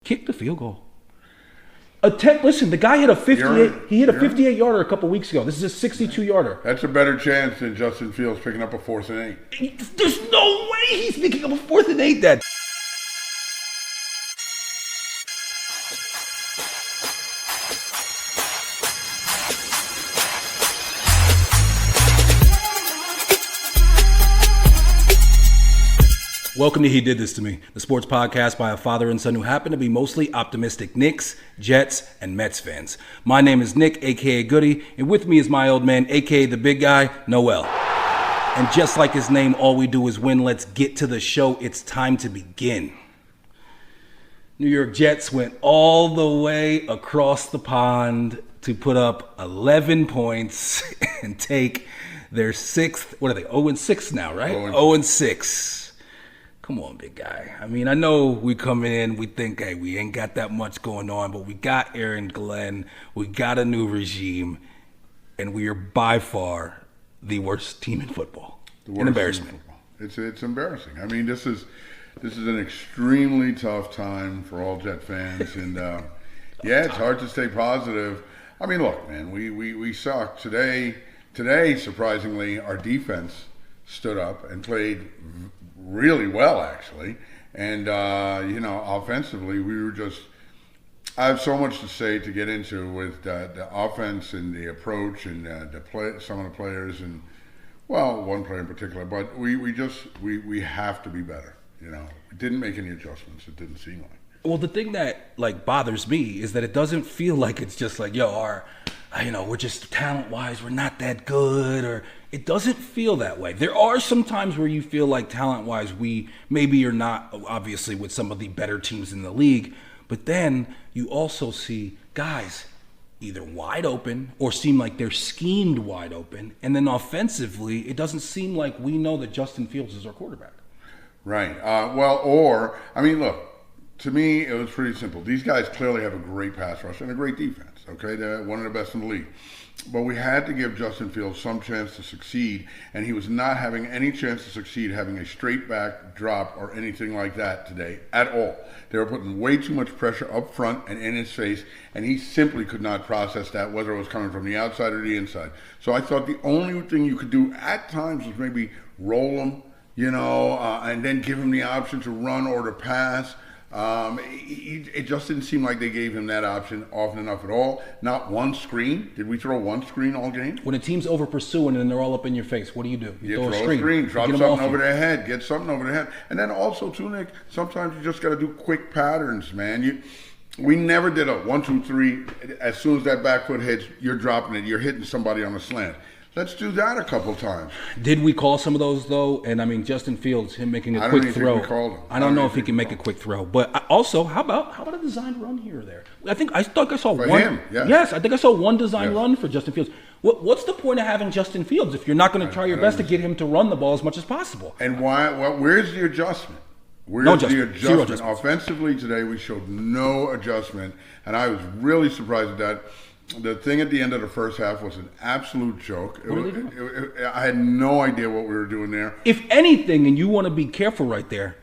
kick the field goal. Listen, the guy hit a 58. He hit a 58-yarder a couple weeks ago. This is a 62-yarder. That's a better chance than Justin Fields picking up a 4th and 8. There's no way he's picking up a 4th and 8. Dad. Welcome to He Did This to Me, the sports podcast by a father and son who happen to be mostly optimistic Knicks, Jets, and Mets fans. My name is Nick, a.k.a. Goody, and with me is my old man, a.k.a. the big guy, Noel. And just like his name, all we do is win. Let's get to the show. It's time to begin. New York Jets went all the way across the pond to put up 11 points and take their 6th, what are they, 0-6 now, right? 0-6. Come on, big guy. I mean, I know we come in, we think, hey, we ain't got that much going on, but we got Aaron Glenn, we got a new regime, and we are by far the worst team in football. An embarrassment. It's embarrassing. I mean, this is an extremely tough time for all Jet fans, and yeah, it's hard to stay positive. I mean, look, man, we suck today. Today, surprisingly, our defense stood up and played really well, actually, and offensively we were just. I have so much to say to get into with the offense and the approach and some of the players and one player in particular. But we have to be better. We didn't make any adjustments. It didn't seem like. Well, the thing that bothers me is that it doesn't feel like it's just like we're just talent-wise we're not that good, or it doesn't feel that way. There are some times where you feel like talent-wise we maybe are not, obviously, with some of the better teams in the league, but then you also see guys either wide open or seem like they're schemed wide open, and then offensively it doesn't seem like we know that Justin Fields is our quarterback. Right. Look, to me, it was pretty simple. These guys clearly have a great pass rush and a great defense, okay? They're one of the best in the league. But we had to give Justin Fields some chance to succeed, and he was not having any chance to succeed having a straight back drop or anything like that today at all. They were putting way too much pressure up front and in his face, and he simply could not process that, whether it was coming from the outside or the inside. So I thought the only thing you could do at times was maybe roll him, and then give him the option to run or to pass. It just didn't seem like they gave him that option often enough at all. Not one screen. Did we throw one screen all game? When a team's over pursuing and they're all up in your face, what do? You throw a screen, drop something over their head, get something over their head. And then also, too, Nick, sometimes you just got to do quick patterns, man. We never did a 1, 2, 3. As soon as that back foot hits, you're dropping it. You're hitting somebody on a slant. Let's do that a couple times. Did we call some of those, though? And, I mean, Justin Fields, him making a quick throw. I don't know if he can make a quick throw. But also, how about a designed run here or there? I thought I saw one. For him, yes. Yes, I think I saw one design run for Justin Fields. What's the point of having Justin Fields if you're not going to try your best to get him to run the ball as much as possible? And why? Well, where's the adjustment? The adjustment? Zero adjustment. Offensively today, we showed no adjustment, and I was really surprised at that. The thing at the end of the first half was an absolute joke. I had no idea what we were doing there. If anything, and you want to be careful right there,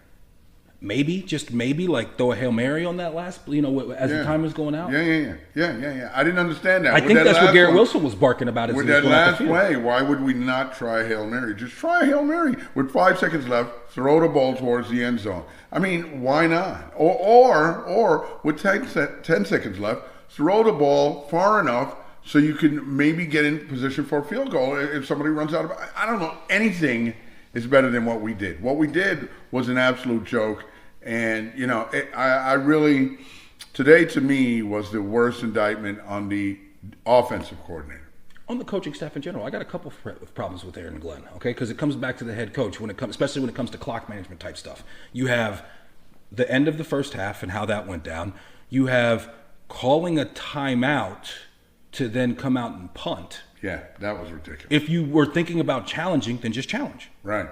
maybe throw a Hail Mary on that last, as the time is going out. Yeah. I didn't understand that. I think that's what Garrett Wilson was barking about. With that last play, why would we not try a Hail Mary? Just try a Hail Mary. With 5 seconds left, throw the ball towards the end zone. I mean, why not? Or with 10 seconds left, throw the ball far enough so you can maybe get in position for a field goal if somebody runs out of. I don't know. Anything is better than what we did. What we did was an absolute joke, and I really today to me was the worst indictment on the offensive coordinator. On the coaching staff in general, I got a couple of problems with Aaron Glenn. Okay, because it comes back to the head coach especially when it comes to clock management type stuff. You have the end of the first half and how that went down. You have calling a timeout to then come out and punt. Yeah, that was ridiculous. If you were thinking about challenging, then just challenge. Right.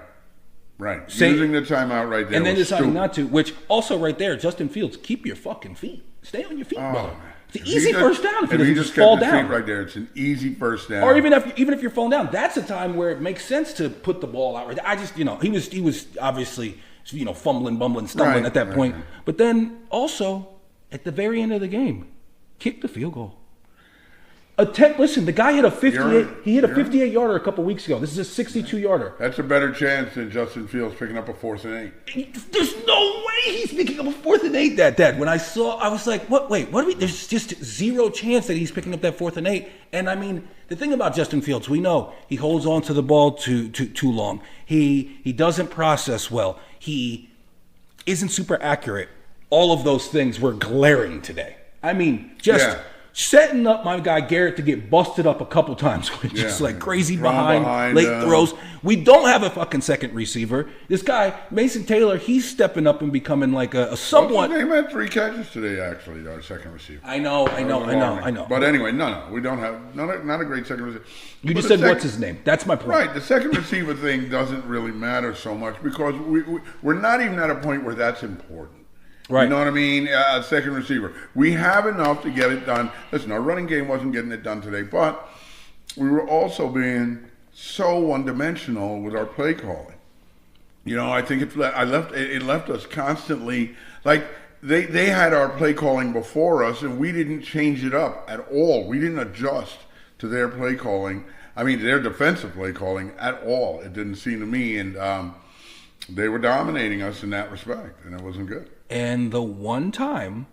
Using the timeout right there. And then deciding not to, which also right there, Justin Fields, keep your fucking feet. Stay on your feet, brother. It's an easy first down if he doesn't just fall down. Right there, it's an easy first down. Or even if you're falling down, that's a time where it makes sense to put the ball out right there. I just, he was obviously, fumbling, bumbling, stumbling at that point. But then also, at the very end of the game, kick the field goal. Listen, the guy hit a 58. He hit a 58-yarder a couple weeks ago. This is a 62-yarder. That's a better chance than Justin Fields picking up a 4th and 8. There's no way he's picking up a 4th and 8. That when I was like, what? Wait, what? There's just zero chance that he's picking up that 4th and 8. And I mean, the thing about Justin Fields, we know he holds on to the ball too long. He doesn't process well. He isn't super accurate. All of those things were glaring today. I mean, just setting up my guy Garrett to get busted up a couple times with just like crazy behind late throws. We don't have a fucking second receiver. This guy, Mason Taylor, he's stepping up and becoming like a somewhat. He had 3 catches today, actually, our second receiver. I know. But anyway, no, we don't have not a great second receiver. You just said what's his name? That's my point. Right, the second receiver thing doesn't really matter so much because we're not even at a point where that's important. Right. You know what I mean? Second receiver. We have enough to get it done. Listen, our running game wasn't getting it done today, but we were also being so one-dimensional with our play calling. You know, I think it left us constantly, like they had our play calling before us, and we didn't change it up at all. We didn't adjust to their play calling. I mean, their defensive play calling at all. It didn't seem to me, and they were dominating us in that respect, and it wasn't good. And the one time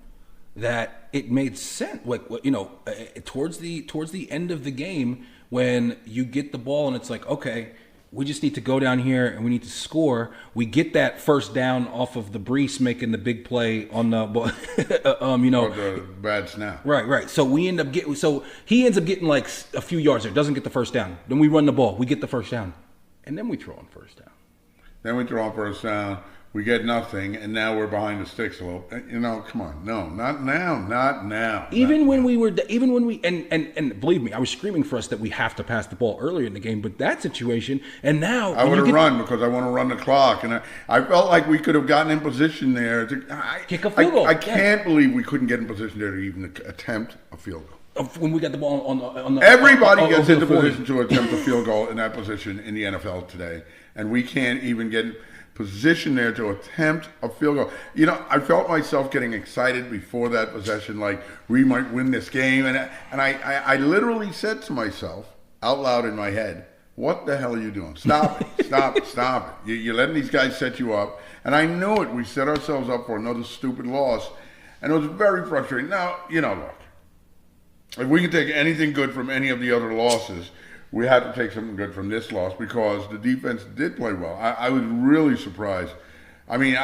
that it made sense, like, you know, towards the end of the game, when you get the ball and it's like, okay, we just need to go down here and we need to score. We get that first down off of the Brees making the big play on the ball, you know, or the bad snap. Right. So he ends up getting like a few yards there, doesn't get the first down. Then we run the ball, we get the first down, and then we throw on first down. We get nothing, and now we're behind the sticks a little. You know, come on, no, not now. Even when we, and believe me, I was screaming for us that we have to pass the ball earlier in the game, but that situation, and now I would have run because I want to run the clock, and I felt like we could have gotten in position there to kick a field goal. I can't believe we couldn't get in position there to even attempt a field goal. When we got the ball on the everybody gets into position to attempt a field goal in that position in the NFL today, and we can't even get position there to attempt a field goal. You know, I felt myself getting excited before that possession, like we might win this game, and I literally said to myself out loud in my head, "What the hell are you doing? Stop it! Stop it! You're letting these guys set you up." And I knew it. We set ourselves up for another stupid loss, and it was very frustrating. Now, you know, look, if we can take anything good from any of the other losses, we had to take something good from this loss because the defense did play well. I was really surprised. I mean,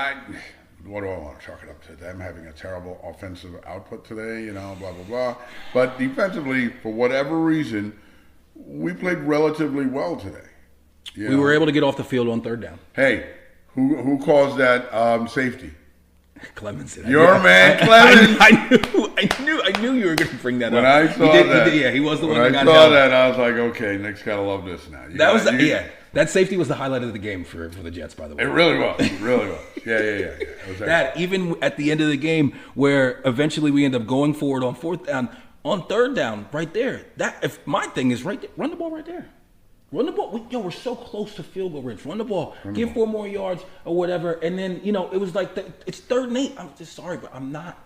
what do I want to chalk it up to? Them having a terrible offensive output today, you know, blah, blah, blah. But defensively, for whatever reason, we played relatively well today. We were able to get off the field on third down. Hey, who caused that safety? Clemens did. Your man, Clemens. I knew you were going to bring that up. When I saw that, he was the one that got When I saw that, I was like, okay, Nick's got to love this now. That safety was the highlight of the game for the Jets, by the way. It really was. Yeah. It was that even at the end of the game, where eventually we end up going forward on fourth down, on third down, right there. If my thing is right there, run the ball right there. Run the ball. We're so close to field goal range. Run the ball. Give 4 more yards or whatever. And then, you know, it was like, it's 3rd and 8. I'm just sorry, but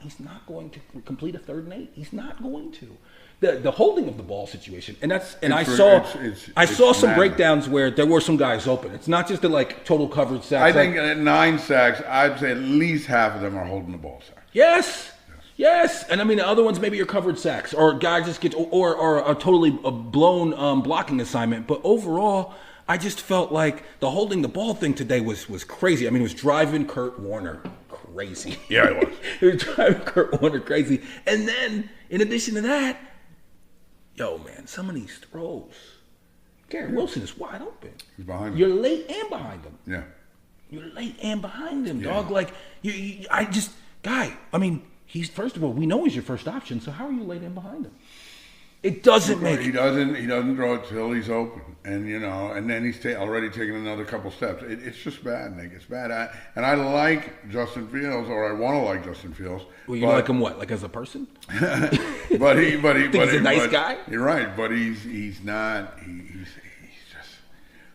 he's not going to complete a 3rd and 8. He's not going to. The holding of the ball situation. I saw some breakdowns where there were some guys open. It's not just the like total coverage sacks. I think at 9 sacks, I'd say at least half of them are holding the ball sacks. Yes, and I mean the other ones maybe are covered sacks, or guys just get or a totally blown blocking assignment. But overall, I just felt like the holding the ball thing today was crazy. I mean, it was driving Kurt Warner crazy. Yeah, it was. It was driving Kurt Warner crazy. And then, in addition to that, man, some of these throws, Garrett Wilson is wide open. He's behind him. You're late and behind him. Yeah. You're late and behind him, dog. Like I mean. First of all, we know he's your first option, so how are you late in behind him? It doesn't make. He doesn't throw it till he's open, and you know, and then he's already taken another couple steps. It's just bad, Nick. It's bad. I like Justin Fields, or I want to like Justin Fields. Well, you like him what? Like as a person? but he's a nice guy. You're right, but he's not.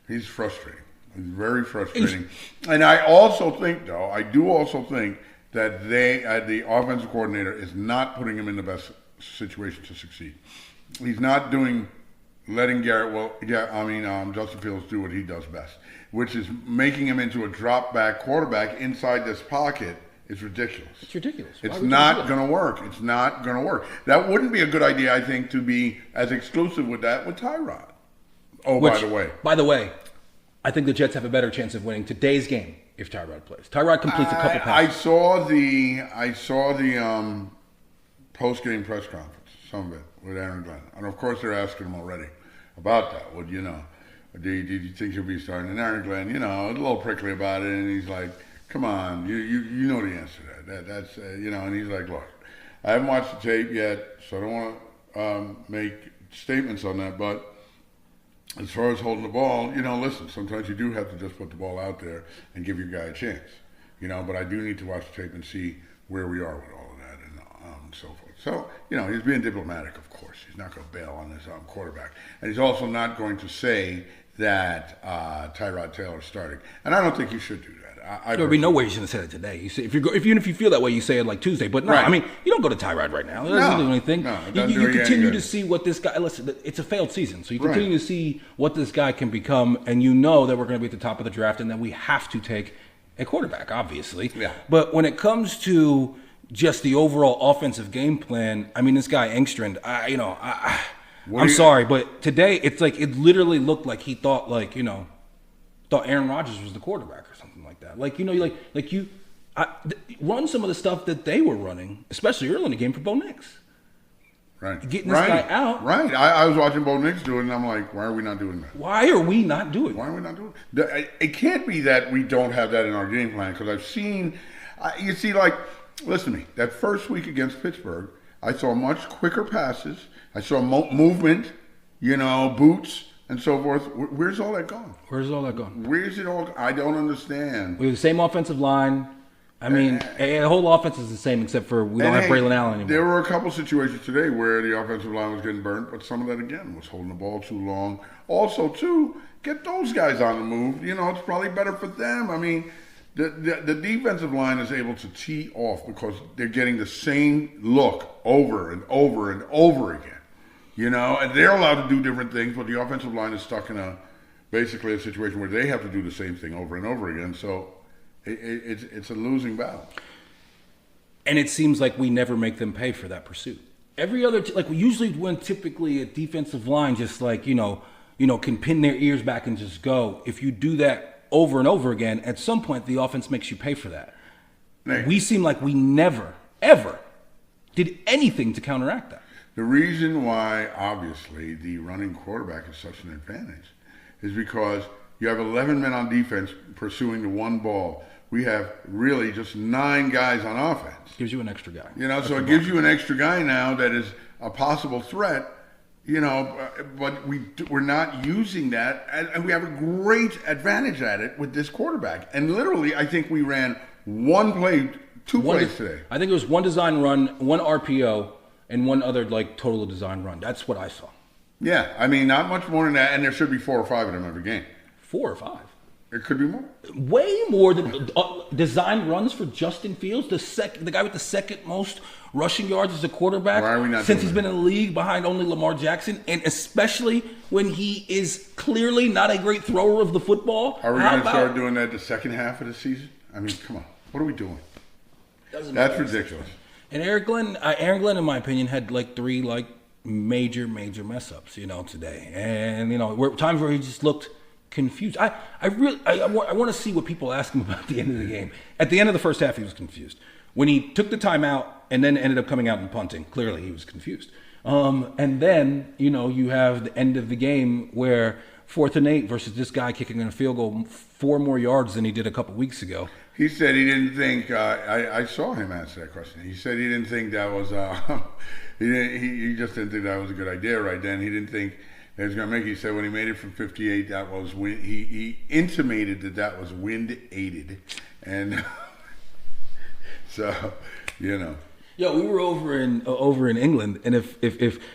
He's frustrating. He's very frustrating. And I do also think that the offensive coordinator is not putting him in the best situation to succeed. He's not letting Justin Fields do what he does best, which is making him into a drop back quarterback inside this pocket. It's ridiculous. It's ridiculous. It's not going to work. It's not going to work. That wouldn't be a good idea, I think, to be as exclusive with that with Tyrod. Oh, by the way, I think the Jets have a better chance of winning today's game if Tyrod plays. Tyrod completes a couple passes. I saw the post-game press conference, some of it, with Aaron Glenn. And, of course, they're asking him already about that. Well, did you think he'll be starting? And Aaron Glenn, a little prickly about it, and he's like, come on, you know the answer to that. That's and he's like, look, I haven't watched the tape yet, so I don't want to make statements on that. But as far as holding the ball, listen, sometimes you do have to just put the ball out there and give your guy a chance, But I do need to watch the tape and see where we are with all of that and so forth. So he's being diplomatic, of course. He's not going to bail on his quarterback, and he's also not going to say that Tyrod Taylor's starting. And I don't think he should do that. There'll be no way you should have said it today. You say, even if you feel that way, you say it like Tuesday. But no, right. I mean, you don't go to Tyrod right now. It doesn't do anything. No, it doesn't you continue to see what this guy. Listen, it's a failed season, so you continue to see what this guy can become, and you know that we're going to be at the top of the draft, and that we have to take a quarterback, obviously. Yeah. But when it comes to just the overall offensive game plan, I mean, this guy Engstrand, I'm sorry, but today it's like it literally looked like he thought Aaron Rodgers was the quarterback or something like that. Run some of the stuff that they were running, especially early in the game for Bo Nix. Right. Getting this guy out. Right. I was watching Bo Nix do it, and I'm like, why are we not doing that? Why are we not doing it? It can't be that we don't have that in our game plan, because I've seen, listen to me, that first week against Pittsburgh, I saw much quicker passes. I saw movement, boots, and so forth. Where's all that gone? Where's all that gone? Where's it all? I don't understand. We have the same offensive line. I mean, the whole offense is the same except for we don't have Braylon Allen anymore. There were a couple situations today where the offensive line was getting burnt, but some of that, again, was holding the ball too long. Also, too, get those guys on the move. It's probably better for them. I mean, the defensive line is able to tee off because they're getting the same look over and over and over again. And they're allowed to do different things, but the offensive line is stuck in basically a situation where they have to do the same thing over and over again. So it's a losing battle. And it seems like we never make them pay for that pursuit. Every other, usually when typically a defensive line just can pin their ears back and just go. If you do that over and over again, at some point the offense makes you pay for that. We seem like we never, ever did anything to counteract that. The reason why, obviously, the running quarterback is such an advantage is because you have 11 men on defense pursuing the one ball. We have really just 9 guys on offense. Gives you an extra guy. So it gives you an extra guy now that is a possible threat, but we're not using that. And we have a great advantage at it with this quarterback. And literally, I think we ran two plays today. I think it was one design run, one RPO, and one other total design run. That's what I saw. Yeah, I mean, not much more than that, and there should be 4 or 5 of them every game. 4 or 5? It could be more. Way more than design runs for Justin Fields, the guy with the second most rushing yards as a quarterback. Why are we not since he's been in the league behind only Lamar Jackson, and especially when he is clearly not a great thrower of the football. Are we going to start doing that the second half of the season? I mean, come on. What are we doing? That's ridiculous. And Aaron Glenn, in my opinion, had 3 major mess ups, today. And times where he just looked confused. I want to see what people ask him about at the end of the game. At the end of the first half, he was confused. When he took the timeout and then ended up coming out and punting, clearly he was confused. And then you have the end of the game where 4th and 8 versus this guy kicking in a field goal 4 more yards than he did a couple weeks ago. He said he didn't think. I saw him answer that question. He said he didn't think that was. He just didn't think that was a good idea right then. He didn't think it was going to make. He said when he made it from 58, that was wind. He intimated that was wind aided, and so Yeah, we were over in England, and if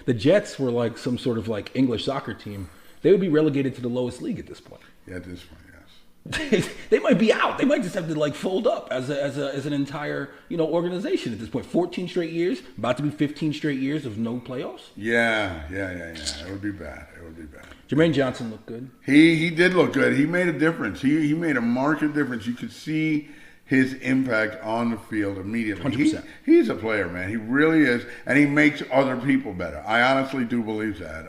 the Jets were some sort of English soccer team, they would be relegated to the lowest league at this point. Yeah, at this point, yes. they might be out. They might just have to like fold up as an entire organization at this point. 14 straight years, about to be 15 straight years of no playoffs. Yeah. It would be bad. Jermaine Johnson looked good. He did look good. He made a difference. He made a marked difference. You could see his impact on the field immediately. 100%. He's a player, man. He really is, and he makes other people better. I honestly do believe that.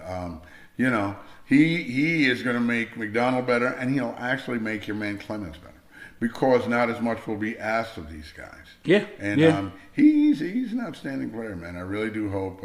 He is going to make McDonald better, and he'll actually make your man Clemens better because not as much will be asked of these guys. Yeah, and he's an outstanding player, man. I really do hope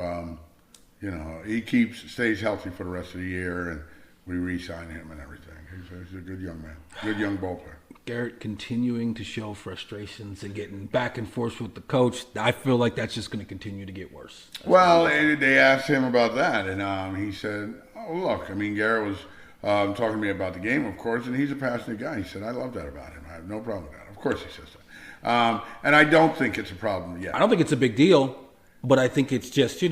he stays healthy for the rest of the year, and we re-sign him and everything. He's a good young man, good young ball player. Garrett continuing to show frustrations and getting back and forth with the coach. I feel like that's just going to continue to get worse. They asked him about that, and he said, "Oh, look, I mean, Garrett was talking to me about the game, of course, and he's a passionate guy." He said, "I love that about him. I have no problem with that." Of course he says that. And I don't think it's a problem yet. I don't think it's a big deal, but I think it's just,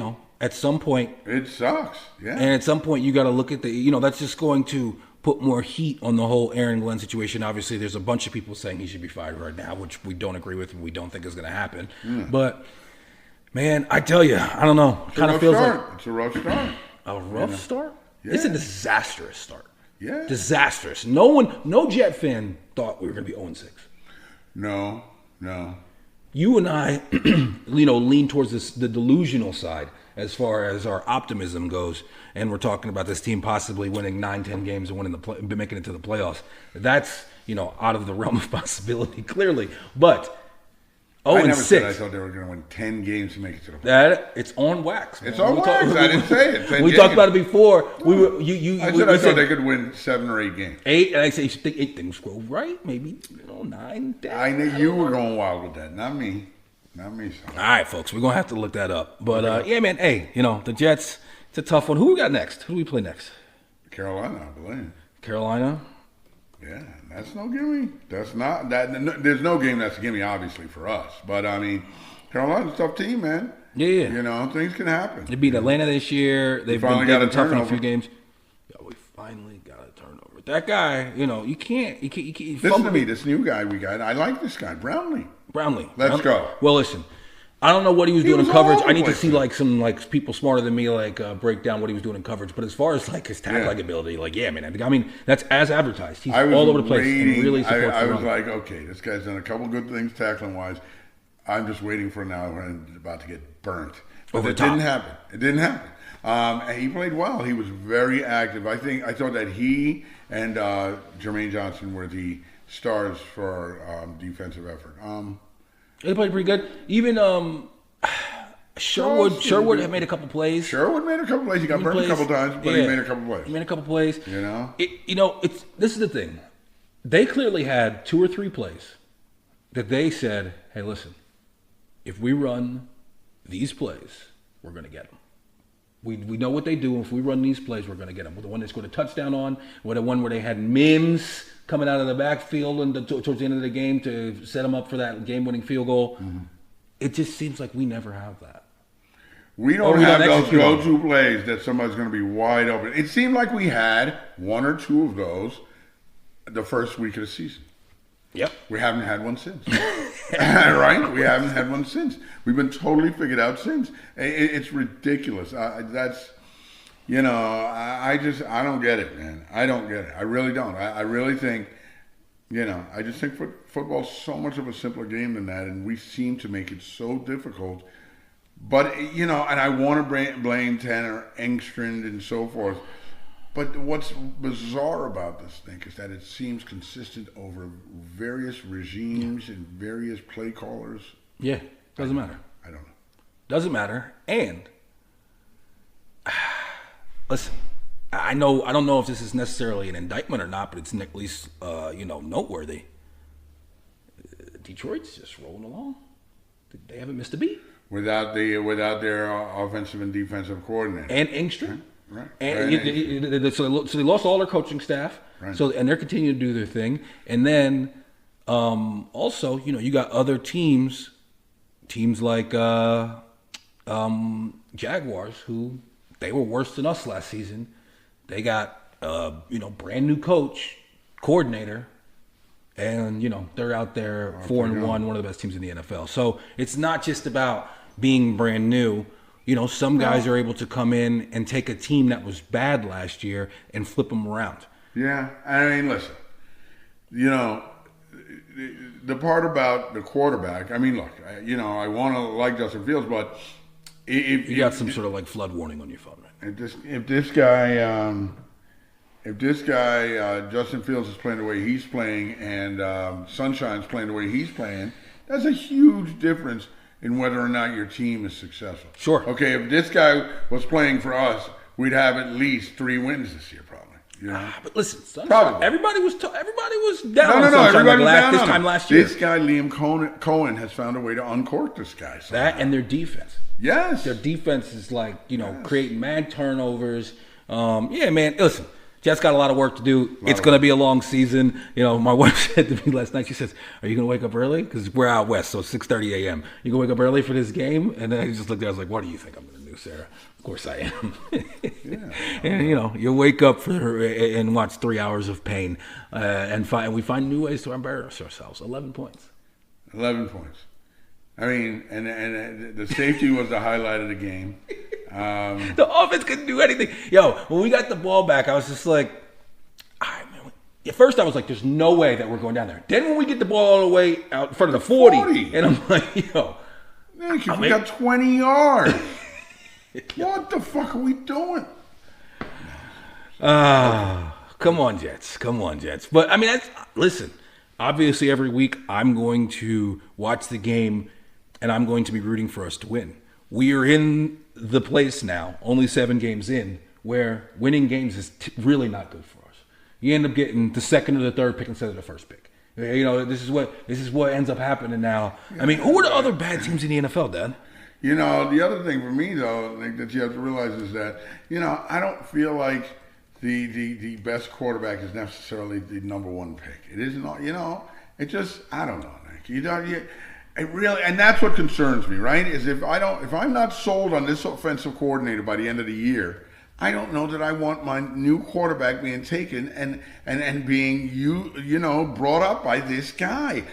at some point. It sucks, yeah. And at some point you got to look at that's just going to put more heat on the whole Aaron Glenn situation. Obviously, there's a bunch of people saying he should be fired right now, which we don't agree with and we don't think is going to happen. But, man, I tell you, I don't know. Kind of feels like it's a rough start. A rough start? Yeah. It's a disastrous start. Yeah. Disastrous. No Jet fan thought we were going to be 0-6. No. You and I, lean towards the delusional side as far as our optimism goes, and we're talking about this team possibly winning 9-10 games and making it to the playoffs. That's out of the realm of possibility, clearly. But 0-6. I never said I thought they were going to win 10 games to make it to the playoffs. It's on wax. Man. It's on wax. I didn't say it. We talked about it before. I thought they could win 7 or 8 games. 8, and I say you should think 8 things go right. Maybe 9, 10. I knew you were going wild with that, not me. Son. All right, folks, we're gonna have to look that up. But yeah, man. Hey, the Jets. It's a tough one. Who we got next? Who do we play next? Carolina, I believe. Carolina. Yeah, that's no gimme. That's not that. No, there's no game that's a gimme, obviously, for us. But I mean, Carolina's a tough team, man. Yeah. Things can happen. They beat Atlanta this year. They've been tough in a few games. Yeah, we finally got a turnover. That guy, you can't. Listen to me. This new guy we got. I like this guy, Brownlee. Let's go. Well, listen. I don't know what he was doing in coverage. I need to see some people smarter than me break down what he was doing in coverage. But as far as his tackling ability, man. I mean, that's as advertised. He's all over the place and really supports I was like, okay, this guy's done a couple good things tackling wise. I'm just waiting for now when he's about to get burnt. But it didn't happen. And he played well. He was very active. I thought that he and Jermaine Johnson were the stars for our defensive effort. They played pretty good. Even Sherwood had made a couple plays. He got burned a couple times, but he made a couple plays. He made a couple plays. This is the thing. They clearly had 2 or 3 plays that they said, hey, listen, if we run these plays, we're going to get them. We know what they do. If we run these plays, we're going to get them. The one they scored a touchdown on, or the one where they had Mims coming out of the backfield and towards the end of the game to set them up for that game-winning field goal. Mm-hmm. It just seems like we never have that. We don't have those go-to plays that somebody's going to be wide open. It seemed like we had 1 or 2 of those the first week of the season. Yep. We haven't had one since. Right? We haven't had one since. We've been totally figured out since. It's ridiculous. I don't get it, man. I don't get it. I really don't. I really think, I just think football's so much of a simpler game than that, and we seem to make it so difficult. But, and I want to blame Tanner Engstrand and so forth. But what's bizarre about this thing is that it seems consistent over various regimes and various play callers. Yeah, doesn't matter. I don't know. Doesn't matter. And listen, I don't know if this is necessarily an indictment or not, but it's at least noteworthy. Detroit's just rolling along. They haven't missed a beat without their offensive and defensive coordinator and Engstrand. Right. And so they lost all their coaching staff. Right. And they're continuing to do their thing. And then also, you got other teams like Jaguars, who they were worse than us last season. They got brand new coordinator, And, they're out there 4-1, one of the best teams in the NFL. So it's not just about being brand new. Some guys are able to come in and take a team that was bad last year and flip them around. Yeah. I mean, listen, the part about the quarterback, I mean, look, I want to like Justin Fields, but you got some sort of like flood warning on your phone, right? If this guy Justin Fields is playing the way he's playing, and Sunshine's playing the way he's playing, that's a huge difference in whether or not your team is successful. Sure. Okay, if this guy was playing for us, we'd have at least 3 wins this year, probably. But listen, Sunshine, probably. Everybody was down on Sunshine this time last year. This guy, Liam Cohen, has found a way to uncork this guy. Somehow. That and their defense. Yes. Their defense is creating mad turnovers. Yeah, man, listen. Jets got a lot of work to do. It's going to be a long season. My wife said to me last night, she says, "Are you going to wake up early? Because we're out west, so it's 6:30 a.m. You going to wake up early for this game?" And then I just looked at her, I was like, "What do you think I'm going to do, Sarah?" Of course I am. Yeah. And, you wake up and watch 3 hours of pain and we find new ways to embarrass ourselves. 11 points. 11 points. I mean, and the safety was the highlight of the game. The offense couldn't do anything. When we got the ball back, I was just like, at first I was like, there's no way that we're going down there. Then when we get the ball all the way out in front of the 40. And I'm like, man, we got 20 yards. What the fuck are we doing? Come on, Jets. But, I mean, listen, obviously every week I'm going to watch the game and I'm going to be rooting for us to win. We are in the place now, only 7 games in, where winning games is really not good for us. You end up getting the second or the third pick instead of the first pick. This is what ends up happening now. I mean, who are the other bad teams in the NFL, Dad? The other thing for me, though, that you have to realize is that, I don't feel like the best quarterback is necessarily the number one pick. It isn't, it just, I don't know, Nick. It really, and that's what concerns me, right? Is if I'm not sold on this offensive coordinator by the end of the year, I don't know that I want my new quarterback being taken and being brought up by this guy.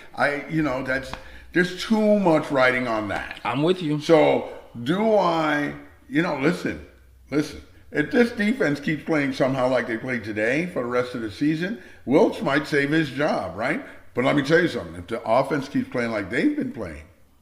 There's too much writing on that. I'm with you. So do I? Listen. If this defense keeps playing somehow like they played today for the rest of the season, Wilkes might save his job, right? But let me tell you something. If the offense keeps playing like they've been playing,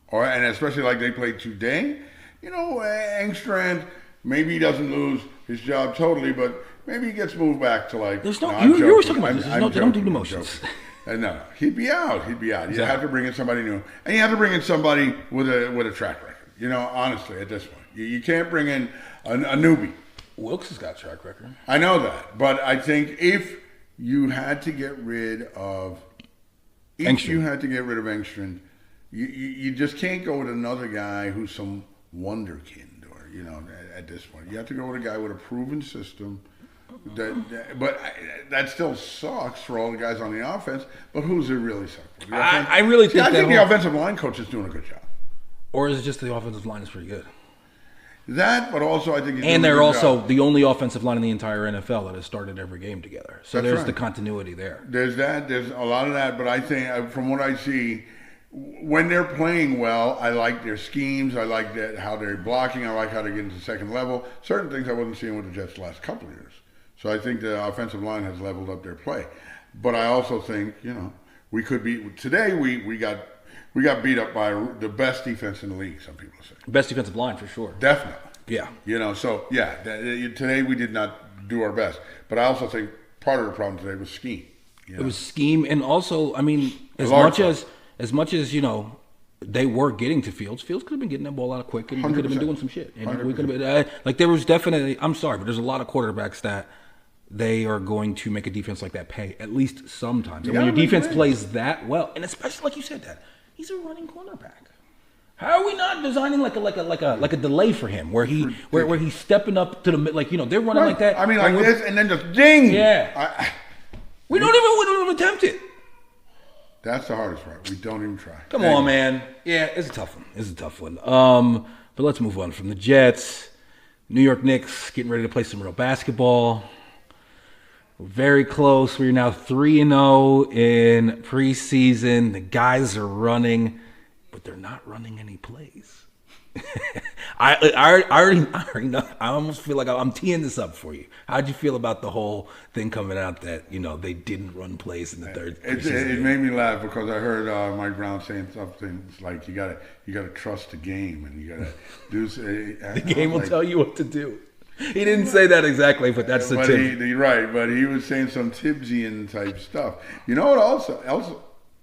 and especially like they played today, Engstrand, maybe he doesn't lose his job totally, but maybe he gets moved back to like. There's no. You were talking about this. They don't do the motions. No, he'd be out. Exactly. You have to bring in somebody new, and you have to bring in somebody with a track record. Honestly, at this point, you can't bring in a newbie. Wilkes has got a track record. I know that, but I think if you had to get rid of. Engstrand, you just can't go with another guy who's some wonderkind or at this point. You have to go with a guy with a proven system. But that still sucks for all the guys on the offense. But who's it really suck for? I really think I think the offensive line coach is doing a good job. Or is it just the offensive line is pretty good? That, but also I think they're also the only offensive line in the entire NFL that has started every game together. So That's there's right. the continuity there. There's that. There's a lot of that. But I think from what I see, when they're playing well, I like their schemes. I like how they're blocking. I like how they get into the second level. Certain things I wasn't seeing with the Jets the last couple of years. So I think the offensive line has leveled up their play. But I also think, we could be today. We got beat up by the best defense in the league. Some people say best defensive line for sure. Definitely. Yeah. Today we did not do our best. But I also think part of the problem today was scheme. It was scheme, and also, I mean, as much as they were getting to Fields could have been getting that ball out quick, and we could have been doing some shit. And we could have been there was definitely. I'm sorry, but there's a lot of quarterbacks that they are going to make a defense like that pay at least sometimes. And when your defense plays that well, and especially like you said, that he's a running cornerback. How are we not designing like a delay for him where he's stepping up to the they're running like that. I mean like this and then just ding. Yeah. We don't even attempt it. That's the hardest part. We don't even try. Come on, man. Yeah, it's a tough one. But let's move on from the Jets. New York Knicks getting ready to play some real basketball. We're very close. We're now 3-0 in preseason. The guys are running, but they're not running any plays. I already know. I almost feel like I'm teeing this up for you. How'd you feel about the whole thing coming out that they didn't run plays in the third? It made me laugh because I heard Mike Brown saying something like you gotta trust the game and you gotta do. The game will tell you what to do. He didn't say that exactly, but that's the tip. Right, but he was saying some Tibbsian type stuff. You know what?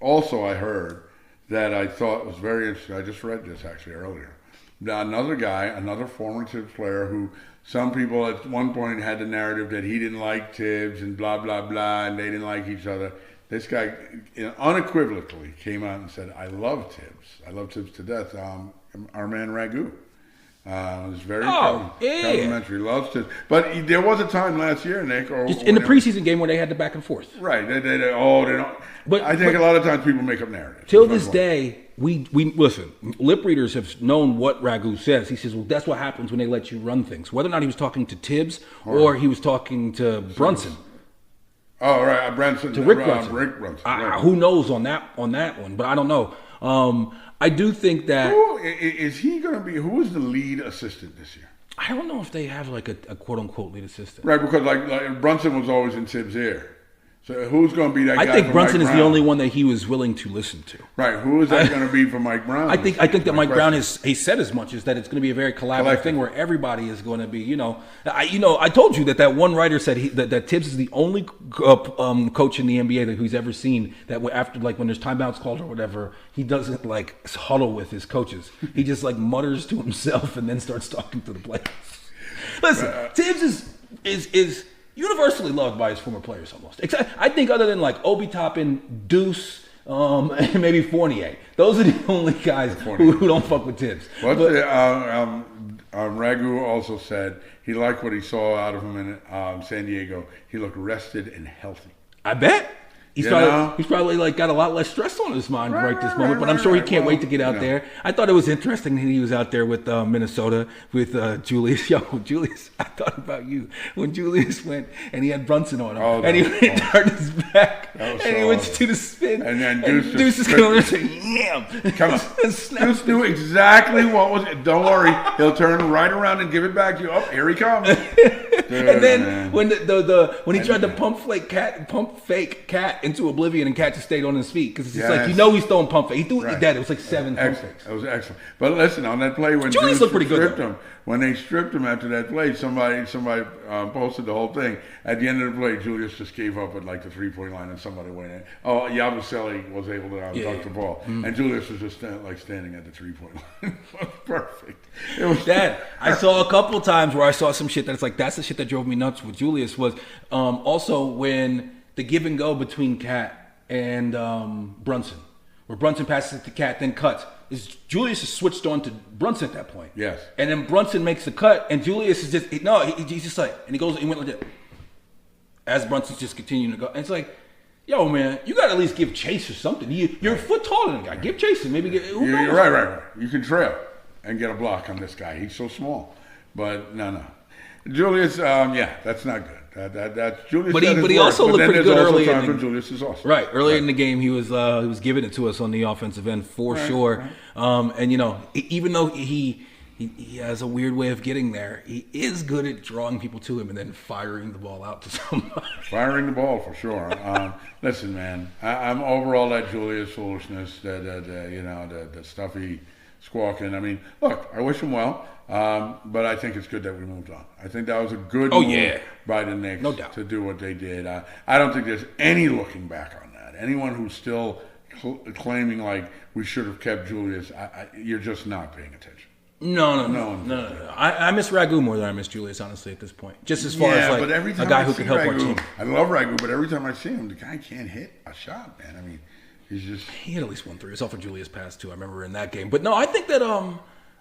Also, I heard that I thought was very interesting. I just read this actually earlier. Another guy, another former Tibbs player who some people at one point had the narrative that he didn't like Tibbs and blah, blah, blah, and they didn't like each other. This guy unequivocally came out and said, I love Tibbs. I love Tibbs to death. Our man Ragu. It was very complimentary. Loves Tibbs. But there was a time last year, Nick. Just in the preseason game where they had the back and forth. Right. They don't. But I think a lot of times people make up narratives. Till this day, we listen. Lip readers have known what Ragu says. He says, "Well, that's what happens when they let you run things." Whether or not he was talking to Tibbs or he was talking to Brunson. Oh, right, Brunson. To Rick Brunson. Rick Brunson. Right. Who knows on that one? But I don't know. I do think that who is he going to be? Who is the lead assistant this year? I don't know if they have like a quote unquote lead assistant. Right, because like Brunson was always in Tibbs' ear. So who's going to be that guy? I think Brunson is the only one that he was willing to listen to. Right. Who is that going to be for Mike Brown? I think that Mike Brown he said as much as that it's going to be a very collaborative thing where everybody is going to be. I told you that one writer said that Tibbs is the only coach in the NBA who's ever seen that after like when there's timeouts called or whatever, he doesn't like huddle with his coaches. He just like mutters to himself and then starts talking to the players. Listen, Tibbs is universally loved by his former players almost. Except, I think other than like Obi Toppin, Deuce, and maybe Fournier. Those are the only guys who don't fuck with Tibbs. Ragu also said he liked what he saw out of him in San Diego. He looked rested and healthy. I bet. He's probably like got a lot less stress on his mind right this moment, but I'm sure he can't wait to get out there. I thought it was interesting that he was out there with Minnesota with Julius. Yo, Julius, I thought about you when Julius went and he had Brunson on him, and he went turned his back, and he went to the spin, and then Deuce is going to say, "Yam!" Come on, Deuce knew exactly what was it. Don't worry, he'll turn right around and give it back to you. Oh, here he comes. And then when when he tried to pump fake Cat into oblivion and Cat just stayed on his feet because it's just like he's throwing pump fake. He threw it dead. It was like 7 pump fakes. That was excellent. But listen, on that play when Julius looked pretty good. When they stripped him after that play, somebody posted the whole thing. At the end of the play, Julius just gave up at like the 3-point line and somebody went in. Oh, Yabusele was able to dunk the ball, and Julius was just standing at the 3-point line. It was perfect. It was that. I saw a couple times where I saw some shit that's like that's the shit that drove me nuts with Julius was also when the give and go between Cat and Brunson, where Brunson passes it to Cat, then cuts. Julius is switched on to Brunson at that point. Yes. And then Brunson makes the cut, and Julius is just he's just like, and he went like that. As Brunson's just continuing to go, and it's like, yo, man, you got to at least give chase or something. You're a foot taller than the guy. Give chase and maybe you're right. You can trail and get a block on this guy. He's so small, but no. Julius, that's not good. That's Julius. But he also looked pretty good early. Julius is awesome. Right, earlier in the game, he was giving it to us on the offensive end for sure. Right. And even though he has a weird way of getting there, he is good at drawing people to him and then firing the ball out to somebody. Firing the ball for sure. Listen, man, I'm over all that Julius foolishness, the stuff he squawking. I mean, look, I wish him well. But I think it's good that we moved on. I think that was a good move by the Knicks to do what they did. I don't think there's any looking back on that. Anyone who's still claiming like we should have kept Julius, you're just not paying attention. No. I miss Ragu more than I miss Julius, honestly, at this point. Just as far as like a guy who can help our team. I love Ragu, but every time I see him, the guy can't hit a shot, man. I mean, he had at least 1 3. It's off of Julius' pass too. I remember in that game. But no, I think that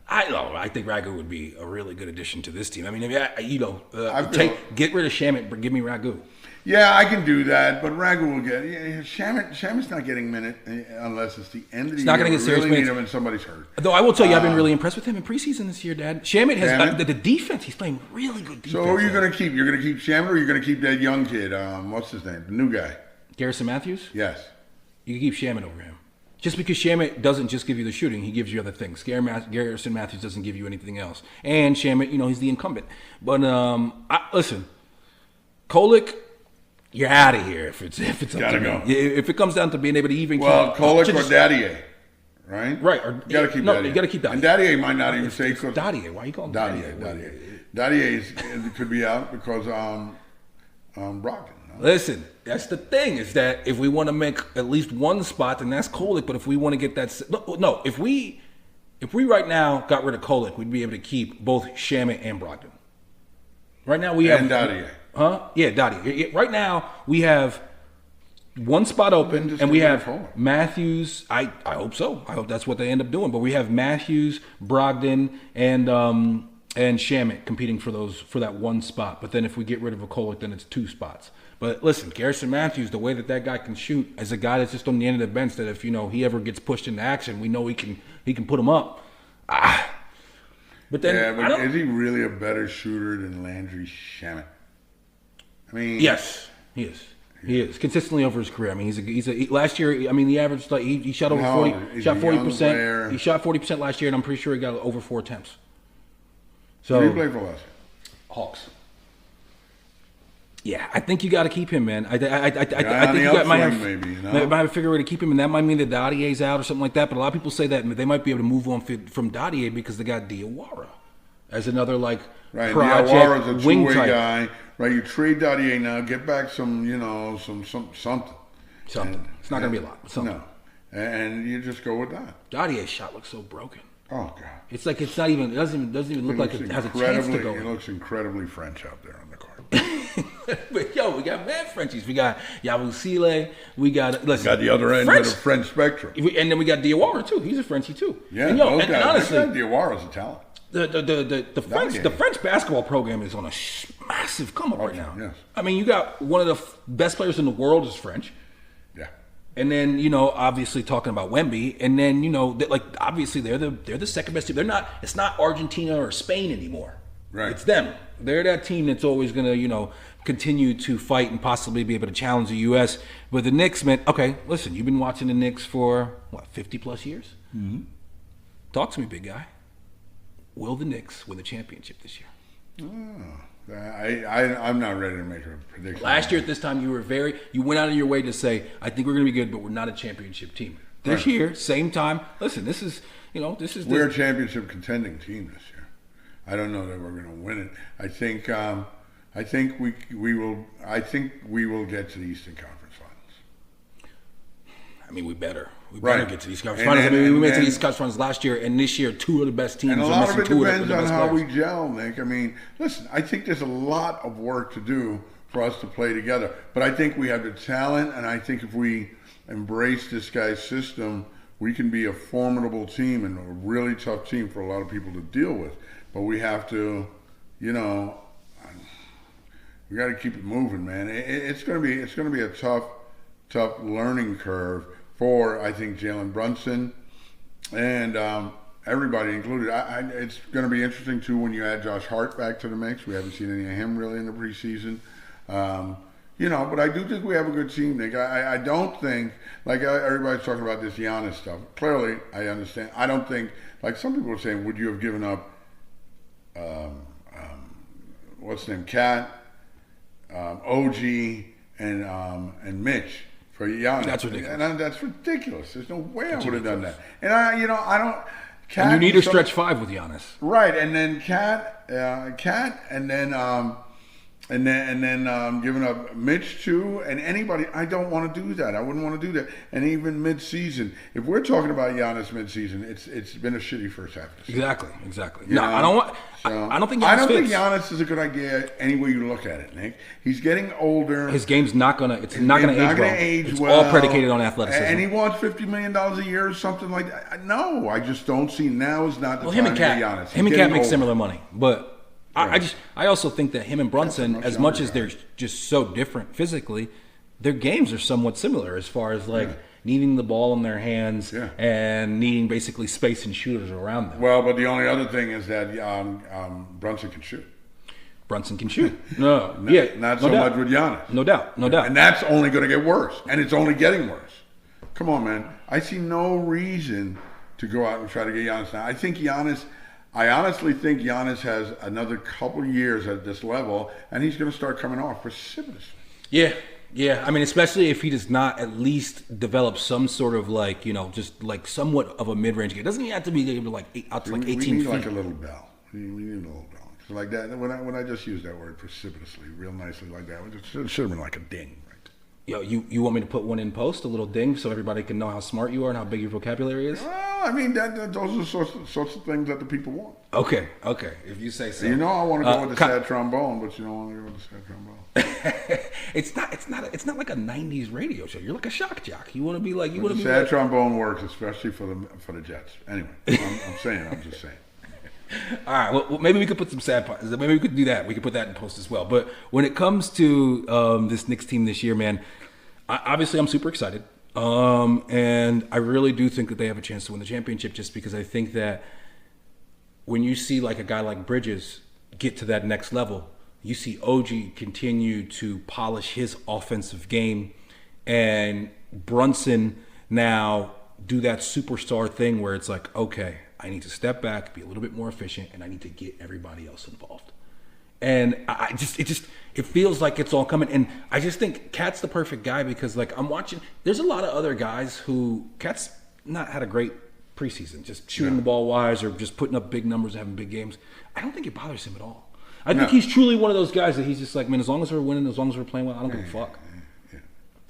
I know. I think Ragu would be a really good addition to this team. I mean, get rid of Shamit, but give me Ragu. Yeah, I can do that, but Ragu will get. Shamit's not getting minute unless it's the end of the year. Not going to get serious really minutes. Need him and somebody's hurt. Though I will tell you, I've been really impressed with him in preseason this year, Dad. Shamit has the defense. He's playing really good defense. So who are you going to keep? You're going to keep Shamit, or you're going to keep that young kid? What's his name? The new guy. Garrison Matthews. Yes. You can keep Shamit over him. Just because Shamit doesn't just give you the shooting, he gives you other things. Garrison Matthews doesn't give you anything else. And Shamit, he's the incumbent. But listen, Kolek. You're out of here if it's gotta go. If it comes down to being able to even Kolek or Dadier, right? Right. You gotta keep Dadier. You gotta keep Dadier. And Dadier might not even stay because Dadier. Why are you calling Dadier? Dadier could be out because Brogdon. No? Listen, that's the thing is that if we want to make at least one spot, then that's Kolek. But if we want to get that, no, if we right now got rid of Kolek, we'd be able to keep both Shamit and Brogdon. Right now we have Dadier. Huh? Yeah, Dottie. Right now, we have one spot open, and we have Matthews. I hope so. I hope that's what they end up doing. But we have Matthews, Brogdon, and Shamit competing for that one spot. But then if we get rid of Kolek, then it's two spots. But listen, Garrison Matthews, the way that guy can shoot, as a guy that's just on the end of the bench, that if he ever gets pushed into action, we know he can put him up. But then, is he really a better shooter than Landry Shamet? I mean, yes, he is. He is consistently over his career. I mean, last year. I mean, the average he shot over 40. Shot 40%. He shot 40% last year, and I'm pretty sure he got over 4 attempts. So who did he play for last year? Hawks. Yeah, I think you got to keep him, man. I think you might have to figure a way to keep him, and that might mean that Dottier's out or something like that. But a lot of people say that they might be able to move on from Dottier because they got Diawara as another right. project Diawara's a wing two-way type guy. Right, you trade Dottier now, get back some something. Something. It's not going to be a lot. But something. No, and you just go with that. Dottier's shot looks so broken. Oh God! It's like it's not even. It doesn't even look like it has a chance to go. It looks incredibly French out there on the court. But we got mad Frenchies. We got Yabusele. We got the other end of the French spectrum. And then we got Diawara too. He's a Frenchie too. Yeah, and honestly, Diawara's a talent. The French basketball program is on a massive come up right now. Yes. I mean, you got one of the best players in the world is French. Yeah. And then obviously talking about Wemby, and then obviously they're the second best team. It's not Argentina or Spain anymore. Right. It's them. They're that team that's always going to continue to fight and possibly be able to challenge the U.S. But the Knicks, man. Okay, listen, you've been watching the Knicks for 50 plus years. Mm-hmm. Talk to me, big guy. Will the Knicks win the championship this year? Oh, I'm not ready to make a prediction. Last year at this time, you went out of your way to say, I think we're going to be good, but we're not a championship team. This year, same time. Listen, we're a championship contending team this year. I don't know that we're going to win it. I think we will. I think we will get to the Eastern Conference Finals. I mean, we better. We better get to these conference finals. We went to these conference finals last year, and this year, two of the best teams. And a are lot of it two depends of on how players. we gel, Nick. I mean, listen, I think there's a lot of work to do for us to play together. But I think we have the talent, and I think if we embrace this guy's system, we can be a formidable team and a really tough team for a lot of people to deal with. But we have to, we got to keep it moving, man. It's going to be a tough learning curve for, I think, Jalen Brunson and everybody included. It's going to be interesting, too, when you add Josh Hart back to the mix. We haven't seen any of him really in the preseason. But I do think we have a good team, Nick. I don't think, everybody's talking about this Giannis stuff. Clearly, I understand. I don't think, some people are saying, would you have given up, what's his name, Cat, OG, and Mitch for Giannis? That's ridiculous. And that's ridiculous. There's no way I would have done that. And I don't. Cat, and you need a stretch five with Giannis, right? And then Cat, and then and then giving up Mitch too, and anybody. I don't want to do that. I wouldn't want to do that. And even mid-season, if we're talking about Giannis mid-season, it's been a shitty first half. Exactly. No, I don't want. So, I don't think. I don't think Giannis is a good idea any way you look at it, Nick. He's getting older. His game's not gonna. It's not gonna age it's well. It's all predicated on athleticism. And he wants $50 million a year or something like that. No, I just don't see now is not the time him and to Cat, get Giannis. Him and Cat make similar money, but. Right. I also think that him and Brunson, as much as they're just so different physically, their games are somewhat similar as far as needing the ball in their hands and needing basically space and shooters around them. Well, but the only other thing is that Brunson can shoot. Brunson can shoot. Not so much with Giannis. No doubt. And that's only going to get worse, and it's only getting worse. Come on, man. I see no reason to go out and try to get Giannis now. I honestly think Giannis has another couple years at this level, and he's going to start coming off precipitously. Yeah. I mean, especially if he does not at least develop some sort of just like somewhat of a mid-range game. Doesn't he have to be able to out to 18 feet? We need like a little bell. We need a little bell. Like that. When I just used that word precipitously, real nicely like that, it should have been like a ding. Yo, you want me to put one in post, a little ding, so everybody can know how smart you are and how big your vocabulary is? Well, I mean, those are the sorts of things that the people want. Okay. If you say so. You know I want to go with the sad trombone, but you don't want to go with the sad trombone. It's not like a 90s radio show. You're like a shock jock. You want to be like... Sad trombone works, especially for the Jets. Anyway, I'm just saying. All right, well, maybe we could put some sad parts. Maybe we could do that. We could put that in post as well. But when it comes to this Knicks team this year, man, obviously I'm super excited. And I really do think that they have a chance to win the championship just because I think that when you see like a guy like Bridges get to that next level, you see OG continue to polish his offensive game and Brunson now do that superstar thing where it's like, okay, I need to step back, be a little bit more efficient, and I need to get everybody else involved. And it feels like it's all coming. And I just think Cat's the perfect guy because, like, I'm watching. There's a lot of other guys who Cat's not had a great preseason, just shooting the ball wise or just putting up big numbers, having big games. I don't think it bothers him at all. I think he's truly one of those guys that he's just like, man, as long as we're winning, as long as we're playing well, I don't give a fuck.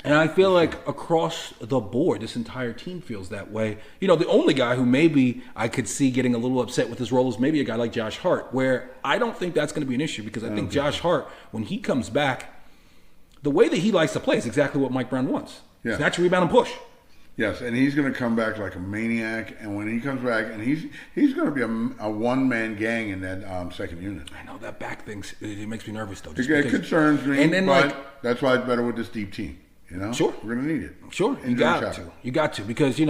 And I feel like across the board, this entire team feels that way. You know, the only guy who maybe I could see getting a little upset with his role is maybe a guy like Josh Hart, where I don't think that's going to be an issue because I think Josh Hart, when he comes back, the way that he likes to play is exactly what Mike Brown wants. Yeah. Snatch, rebound, and push. Yes, and he's going to come back like a maniac. And when he comes back, and he's going to be a one-man gang in that second unit. I know that back thing, it makes me nervous though. It concerns me, and then, but that's why it's better with this deep team. You know, sure, we're gonna need it. Sure, you got to because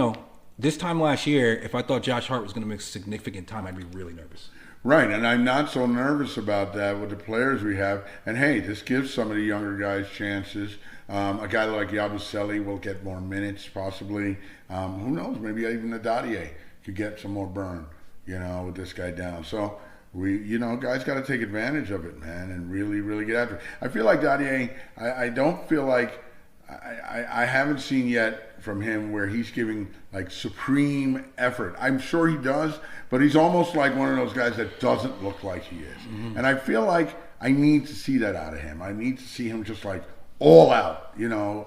this time last year, if I thought Josh Hart was gonna miss significant time, I'd be really nervous. Right, and I'm not so nervous about that with the players we have. And hey, this gives some of the younger guys chances. A guy like Yabusele will get more minutes, possibly. Who knows? Maybe even Adadier could get some more burn. With this guy down. So guys got to take advantage of it, man, and really, really get after it. I feel like Adadier. I don't feel like. I haven't seen yet from him where he's giving like supreme effort. I'm sure he does, but he's almost like one of those guys that doesn't look like he is. Mm-hmm. And I feel like I need to see that out of him. I need to see him just like all out. I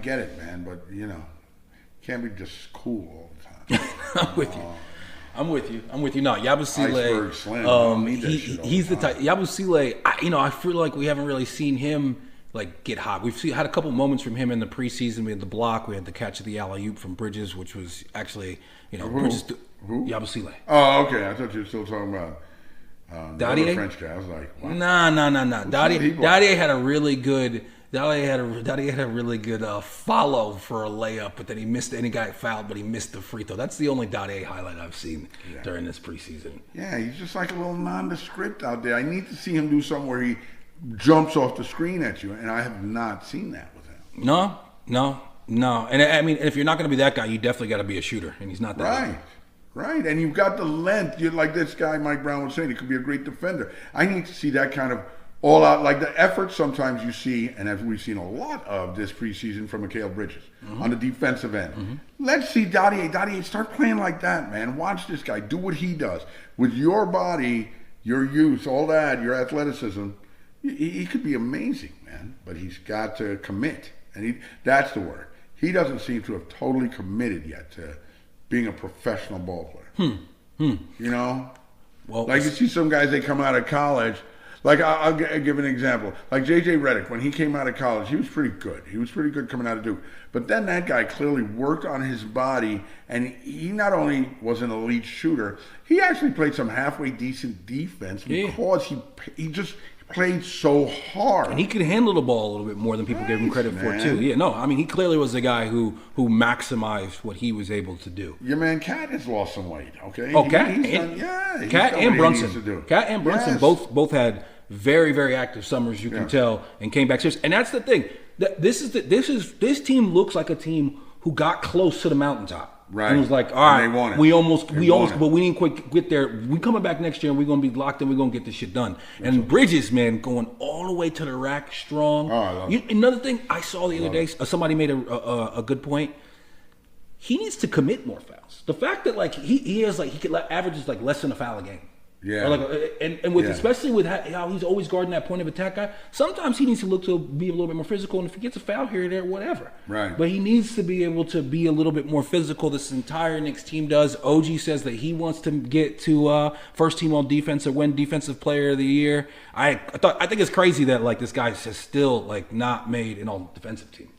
get it, man, but can't be just cool all the time. I'm with you. No, Yabusele. He's the type. Yabusele. I feel like we haven't really seen him like get hot. We've had a couple moments from him in the preseason. We had the block. We had the catch of the alley-oop from Bridges, which was actually, Bridges. Who? Yabusele. Oh, okay. I thought you were still talking about Dadier? French guy. I was like, what? Nah. Dadier had a really good. Dadier had a really good follow for a layup, but then he missed. And he got fouled, but he missed the free throw. That's the only Dadier highlight I've seen during this preseason. Yeah, he's just like a little nondescript out there. I need to see him do something where he jumps off the screen at you, and I have not seen that with him. No. And I mean, if you're not going to be that guy, you definitely got to be a shooter, and he's not that. Right. And you've got the length. You're like this guy, Mike Brown was saying, he could be a great defender. I need to see that kind of all out, like the effort sometimes you see, and as we've seen a lot of this preseason from Mikal Bridges on the defensive end. Mm-hmm. Let's see Dadier, start playing like that, man. Watch this guy. Do what he does. With your body, your youth, all that, your athleticism, He could be amazing, man, but he's got to commit, and that's the word. He doesn't seem to have totally committed yet to being a professional ball player. You know, Well, like you see some guys, they come out of college. Like I'll give an example. Like J.J. Redick, when he came out of college, he was pretty good. He was pretty good coming out of Duke. But then that guy clearly worked on his body, and he not only was an elite shooter, he actually played some halfway decent defense because he just played so hard. And he could handle the ball a little bit more than people give him credit for, too. Yeah, no, I mean, he clearly was the guy who maximized what he was able to do. Your man Cat has lost some weight, okay? Oh, Cat and Brunson. Cat and Brunson both had very, very active summers, you can tell, and came back serious. And that's the thing. This team looks like a team who got close to the mountaintop. Right. And was like, all right, we almost, but we didn't quite get there. We coming back next year and we're going to be locked in. We're going to get this shit done. And Bridges, man, going all the way to the rack strong. Oh, I love it. Another thing I saw the other day, somebody made a good point. He needs to commit more fouls. The fact that like he averages like less than a foul a game. Yeah. Or especially with how he's always guarding that point of attack guy, sometimes he needs to look to be a little bit more physical. And if he gets a foul here or there, whatever. Right. But he needs to be able to be a little bit more physical. This entire Knicks team does. OG says that he wants to get to first team on defense or win Defensive Player of the Year. I think it's crazy that like this guy has still like not made an all defensive team.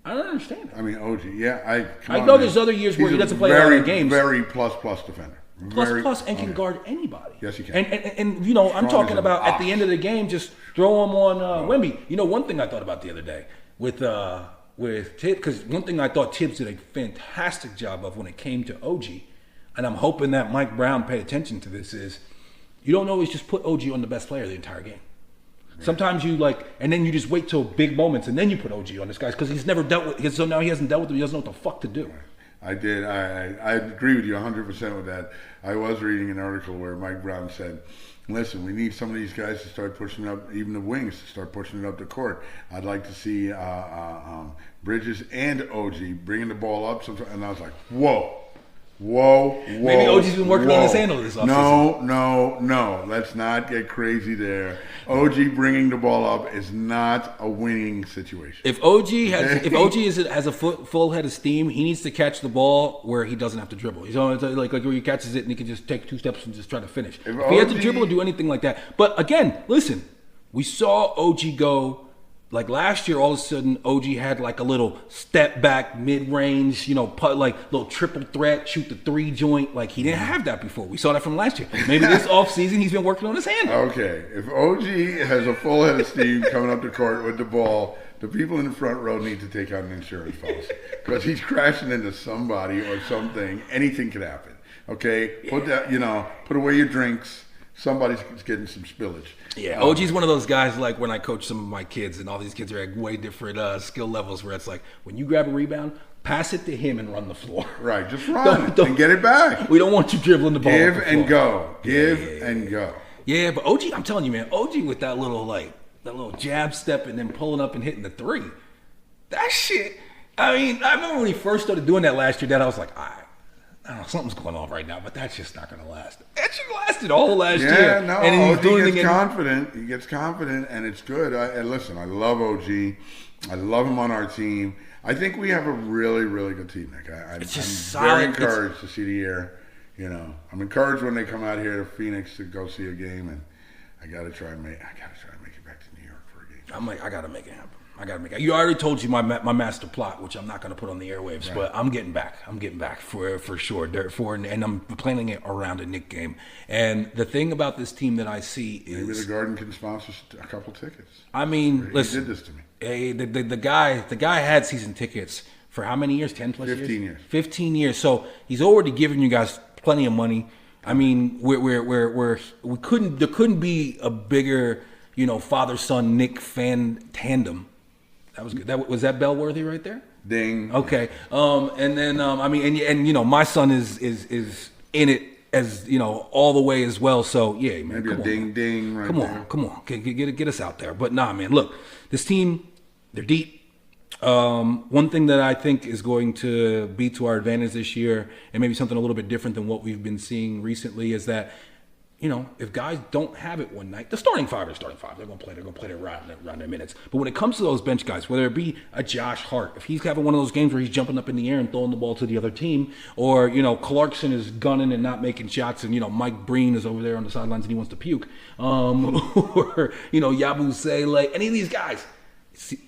I don't understand it. I mean, OG, yeah. I know there's other years where he doesn't play a lot of games. Very plus defender. Plus, and can guard anybody. Yes, he can. And you know, I'm talking about at the end of the game, just throw him on Wemby. You know, one thing I thought about the other day with Tibbs, because one thing I thought Tibbs did a fantastic job of when it came to OG, and I'm hoping that Mike Brown paid attention to this, is you don't always just put OG on the best player the entire game. Sometimes you and then you just wait till big moments, and then you put OG on this guy because he's never dealt with. So now he hasn't dealt with him. He doesn't know what the fuck to do. I did. I agree with you 100% with that. I was reading an article where Mike Brown said, listen, we need some of these guys to start pushing up, even the wings, to start pushing it up the court. I'd like to see Bridges and OG bringing the ball up. And I was like, whoa. Maybe OG's been working on his handle this offseason. No. Let's not get crazy there. OG bringing the ball up is not a winning situation. If OG has a full head of steam, he needs to catch the ball where he doesn't have to dribble. He's only like where he catches it and he can just take 2 steps and just try to finish. If he had to dribble or do anything like that. But again, listen, we saw OG go. Like last year, all of a sudden, OG had like a little step back, mid range, like little triple threat, shoot the 3 joint. Like he didn't have that before. We saw that from last year. Maybe this offseason he's been working on his handle. Okay, if OG has a full head of steam coming up the court with the ball, the people in the front row need to take out an insurance policy because he's crashing into somebody or something. Anything could happen. Okay, put away your drinks. Somebody's getting some spillage. Yeah, OG's one of those guys like when I coach some of my kids and all these kids are at way different skill levels where it's like when you grab a rebound, pass it to him and run the floor. Right, just run and get it back. We don't want you dribbling the ball. Give and go. And go. Yeah, but OG, I'm telling you, man, OG with that little jab step and then pulling up and hitting the 3. That shit, I mean, I remember when he first started doing that last year, that I was like, all right. I don't know, something's going on right now, but that's just not going to last. That shit lasted all last year. Yeah, no, and OG gets confident. He gets confident, and it's good. And listen, I love OG. I love him on our team. I think we have a really, really good team, Nick. I'm very encouraged to see the year. I'm encouraged when they come out here to Phoenix to go see a game, and I got to try and make it back to New York for a game. I'm like, I got to make it happen. You already told you my master plot, which I'm not going to put on the airwaves, right. But I'm getting back. I'm getting back for sure. And I'm planning it around a Knicks game. And the thing about this team that I see is maybe the Garden can sponsor a couple tickets. I mean, listen, he did this to me. Hey, the guy had season tickets for how many years? 10 plus 15 years. 15 years. So he's already giving you guys plenty of money. I mean, there couldn't be a bigger, father-son Knick fan tandem. That was good. Was that bell-worthy right there? Ding. Okay. And then my son is in it as all the way as well. So yeah, man. Maybe a ding right there. Come on. Get us out there. But nah, man. Look, this team, they're deep. One thing that I think is going to be to our advantage this year, and maybe something a little bit different than what we've been seeing recently, is that if guys don't have it one night, the starting five are starting five. They're going to play. They're going to play around their minutes. But when it comes to those bench guys, whether it be a Josh Hart, if he's having one of those games where he's jumping up in the air and throwing the ball to the other team, or, Clarkson is gunning and not making shots, and, Mike Breen is over there on the sidelines and he wants to puke, or, Yabu Sele, any of these guys,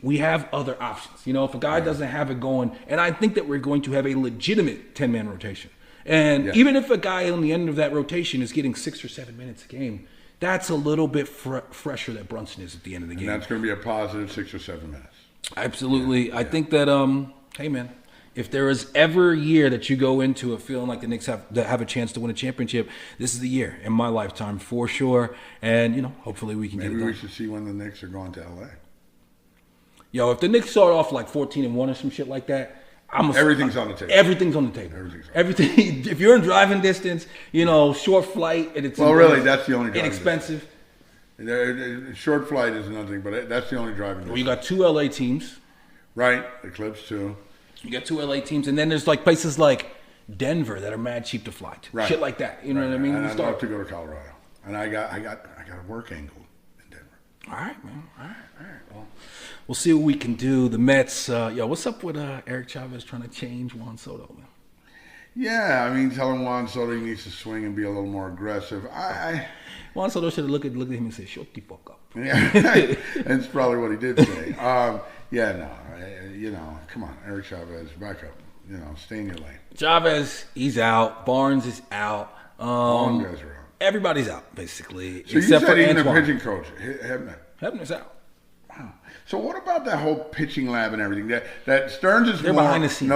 we have other options. If a guy doesn't have it going, and I think that we're going to have a legitimate 10-man rotation. And even if a guy on the end of that rotation is getting 6 or 7 minutes a game, that's a little bit fresher that Brunson is at the end of the game. And that's going to be a positive 6 or 7 minutes. Absolutely. I think that, hey, man, if there is ever a year that you go into it feeling like the Knicks have a chance to win a championship, this is the year in my lifetime for sure. And, hopefully we can get it done. Maybe we should see when the Knicks are going to L.A. Yo, if the Knicks start off like 14-1 or some shit like that, everything's on the table. Everything's on the table. Everything. If you're in driving distance, short flight, and it's really that's the only driving inexpensive. Short flight is nothing, but that's the only driving distance. Well, you got 2 LA teams, right? The Clips too. You got 2 LA teams, and then there's like places like Denver that are mad cheap to fly to. Right. Shit like that. You know what I mean? And I'd love to go to Colorado, and I got a work angle in Denver. All right, man. All right. Well, we'll see what we can do. The Mets, what's up with Eric Chavez trying to change Juan Soto, man? Yeah, I mean, telling Juan Soto he needs to swing and be a little more aggressive. Juan Soto should have looked at him and said, "Shut the fuck up." Yeah, that's probably what he did say. Come on, Eric Chavez, back up. Stay in your lane. Chavez, he's out. Barnes is out. All guys are out. Everybody's out, basically. So except you said for even Antoine. the pitching coach, Hebner's out. Wow. So what about that whole pitching lab and everything? That Stearns is They're more behind the scenes.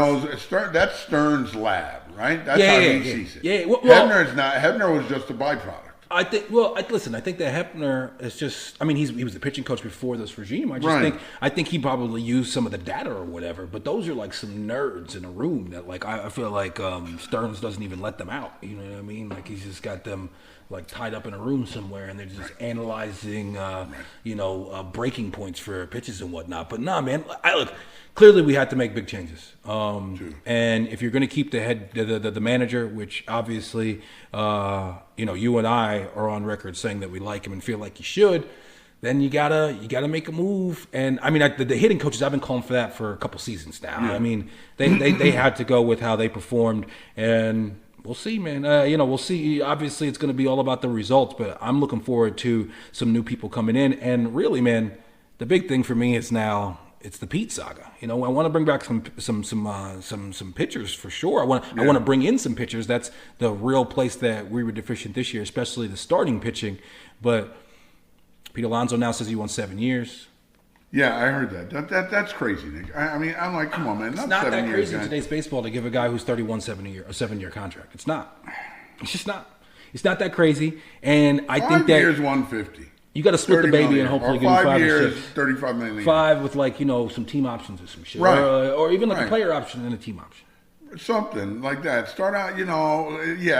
That's Stearns' lab, right? That's how he sees it. Yeah. Well, Hebner's not. Hebner was just a byproduct. I think. Well, listen. I think that Hebner is just. I mean, he was the pitching coach before this regime. I think he probably used some of the data or whatever. But those are like some nerds in a room that like I feel like Stearns doesn't even let them out. You know what I mean? Like he's just got them like tied up in a room somewhere, and they're just analyzing, breaking points for pitches and whatnot. But nah, man. Look. Clearly, we had to make big changes. And if you're going to keep the manager, which obviously, you and I are on record saying that we like him and feel like he should, then you gotta make a move. And I mean, the hitting coaches, I've been calling for that for a couple seasons now. Yeah. I mean, they had to go with how they performed, and we'll see, man. We'll see. Obviously, it's going to be all about the results, but I'm looking forward to some new people coming in. And really, man, the big thing for me is now. It's the Pete saga. I want to bring back some pitchers for sure. I want to bring in some pitchers. That's the real place that we were deficient this year, especially the starting pitching. But Pete Alonso now says he wants 7 years. Yeah, I heard that. That's crazy, Nick. I mean, I'm like, come on, man. It's not that crazy in today's baseball to give a guy who's 31 a 7-year contract. It's not. It's just not. It's not that crazy. And I think that 5 years, 150. You got to split the baby and hopefully get 5 years, or 6. $35 million. 5 with some team options or some shit, right? Or even like a player option and a team option, something like that. Start out,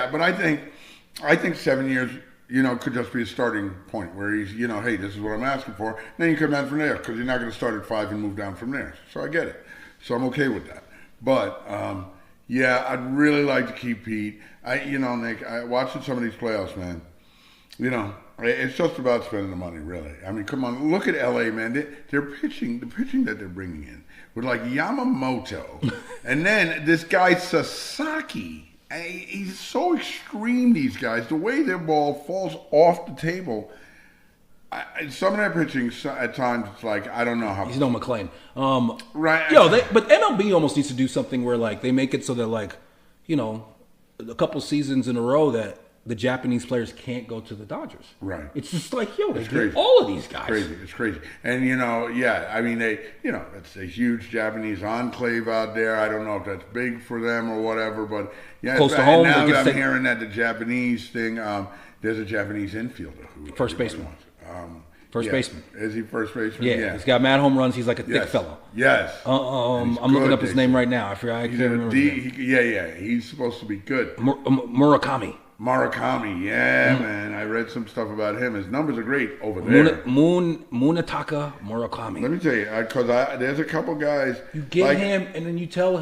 But I think 7 years, could just be a starting point where he's, hey, this is what I'm asking for. And then you come down from there because you're not going to start at 5 and move down from there. So I get it. So I'm okay with that. But I'd really like to keep Pete. Nick, I watching some of these playoffs, man. It's just about spending the money, really. I mean, come on, look at LA, man. They're pitching, the pitching that they're bringing in with like Yamamoto, and then this guy Sasaki. He's so extreme. These guys, the way their ball falls off the table. Some of their pitching at times, it's like I don't know how. He's no McClain. Right. But MLB almost needs to do something where like they make it so that like, a couple seasons in a row that the Japanese players can't go to the Dodgers. Right. It's just like, they get all of these guys. It's crazy. And, I mean, it's a huge Japanese enclave out there. I don't know if that's big for them or whatever, but close to home. Now I'm hearing that the Japanese thing, there's a Japanese infielder who first baseman. First baseman. Is he first baseman? Yeah. He's got mad home runs. He's like a thick fellow. Yes. I'm looking up his name right now. I forgot. I can't remember. He's supposed to be good. Murakami. Man. I read some stuff about him. His numbers are great over there. Munetaka Murakami. Let me tell you, because there's a couple guys. You get him, and then you tell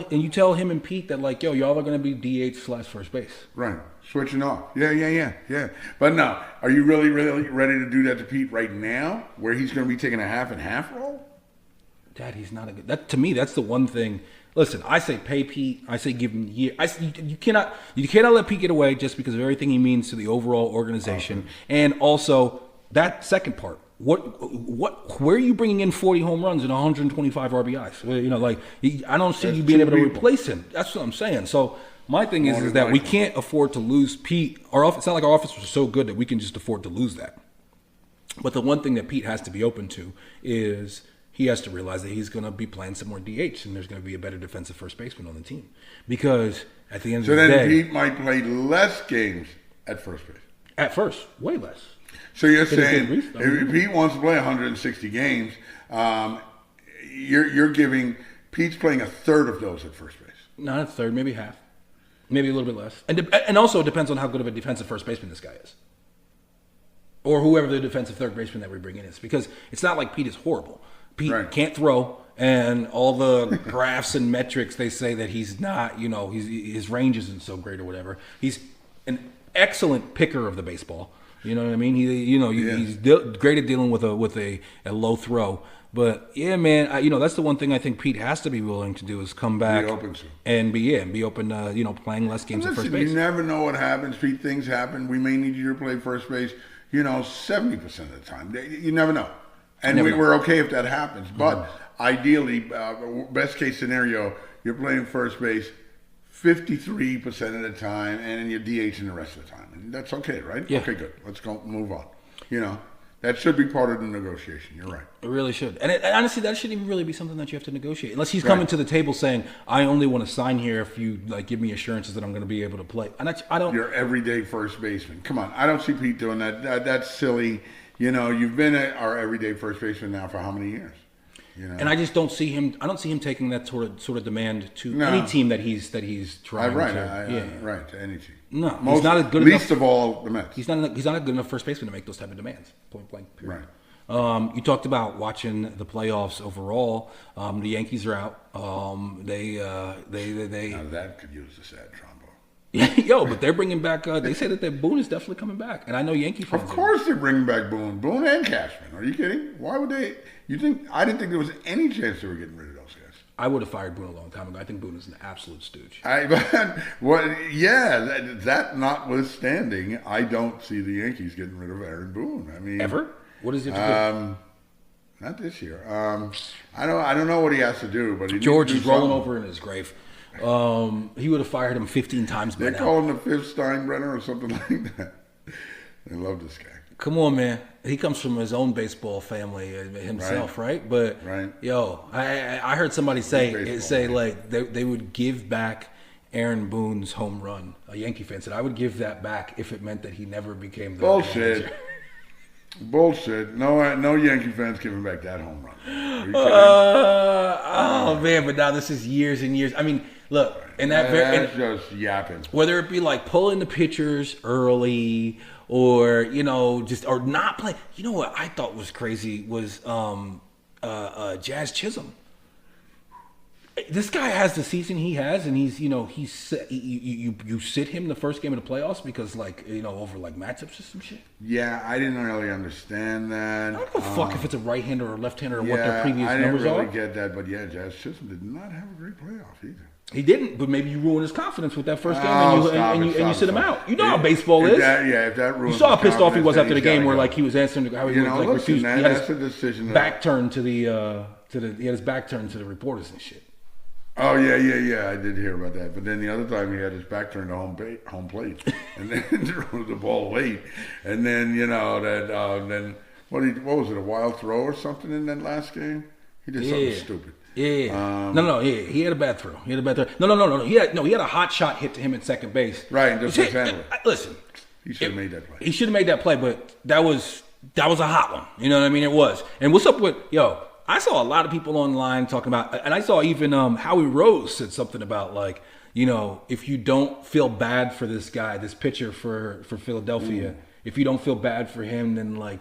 him and Pete that like, y'all are going to be DH/first base. Right. Switching off. Yeah. But no, are you really ready to do that to Pete right now, where he's going to be taking a half and half role? Dad, he's not a good. That to me, that's the one thing. Listen, I say pay Pete. I say give him a year. You cannot let Pete get away just because of everything he means to the overall organization, and also that second part. Where are you bringing in 40 home runs and 125 RBIs? You know, like I don't see you being able to replace him. That's what I'm saying. So my thing is that we can't afford to lose Pete. It's not like our offense was so good that we can just afford to lose that. But the one thing that Pete has to be open to is he has to realize that he's going to be playing some more DH, and there's going to be a better defensive first baseman on the team. Because at the end of the day, so then Pete might play less games at first base. At first, way less. So you're saying if Pete wants to play 160 games, you're giving Pete's playing a third of those at first base. Not a third, maybe half, maybe a little bit less, and also it depends on how good of a defensive first baseman this guy is, or whoever the defensive third baseman that we bring in is. Because it's not like Pete is horrible. Pete can't throw, and all the graphs and metrics they say that he's not. You know, his range isn't so great or whatever. He's an excellent picker of the baseball. You know what I mean? He's great at dealing with a low throw. But yeah, man, that's the one thing I think Pete has to be willing to do is come back and be open to playing less games at first base. You never know what happens, Pete. Things happen. We may need you to play first base. 70% of the time. You never know, and we're okay if that happens. But ideally, best case scenario, you're playing first base 53% of the time, and you're DHing the rest of the time. And that's okay, right? Yeah. Okay, good. Let's go move on. That should be part of the negotiation. You're right. It really should. And honestly, that shouldn't even really be something that you have to negotiate. Unless he's coming to the table saying, I only want to sign here if you give me assurances that I'm going to be able to play. And I don't. Your everyday first baseman. Come on. I don't see Pete doing that. That's silly. You've been our everyday first baseman now for how many years? And I just don't see him. I don't see him taking that sort of demand to any team that he's trying to. Right, to any team. No, he's not a good enough. Least of all the Mets. He's not a good enough first baseman to make those type of demands. Point blank. Period. Right. You talked about watching the playoffs overall. The Yankees are out. They. Now that could use a sad trombone. Yo, but they're bringing back. They say that Boone is definitely coming back, and I know Yankee fans. Of course, they're bringing back Boone and Cashman. Are you kidding? Why would they? I didn't think there was any chance they were getting rid of those guys. I would have fired Boone a long time ago. I think Boone is an absolute stooge. That notwithstanding, I don't see the Yankees getting rid of Aaron Boone. I mean, ever? What is it to do? Not this year. I don't know what he has to do, but George is rolling over in his grave. He would have fired him 15 times by now. They call him the fifth Steinbrenner or something like that. They love this guy. Come on, man. He comes from his own baseball family himself, right? But yo, I heard somebody say like they would give back Aaron Boone's home run. A Yankee fan said, "I would give that back if it meant that he never became the bullshit." Bullshit. No Yankee fans giving back that home run. Oh man, but now this is years and years. I mean, look, and that's just yapping. Whether it be like pulling the pitchers early, or or not playing. You know what I thought was crazy was Jazz Chisholm. This guy has the season he has, and you sit him the first game of the playoffs because over matchups or some shit. Yeah, I didn't really understand that. I don't give a fuck if it's a right-hander or left-hander or what their previous numbers are. I didn't really get that, but Jazz Chisholm did not have a great playoff either. He didn't, but maybe you ruined his confidence with that first game, and you sit him out. You know how baseball is. If that ruins. You saw how pissed off he was after the game, where he was answering how he refused. That's a decision. Back turned to he had his back turned to the reporters and shit. Oh yeah. I did hear about that. But then the other time he had his back turned to home plate, and then threw the ball late, and then then what was it, a wild throw or something in that last game? He did something stupid. Yeah. He had a bad throw. No. He had a hot shot hit to him at second base. Right, and just mishandled it. Listen, he should have made that play. He should have made that play, but that was a hot one. You know what I mean? It was. And what's up with I saw a lot of people online talking about, and I saw even Howie Rose said something about if you don't feel bad for this guy, this pitcher for Philadelphia, if you don't feel bad for him, then I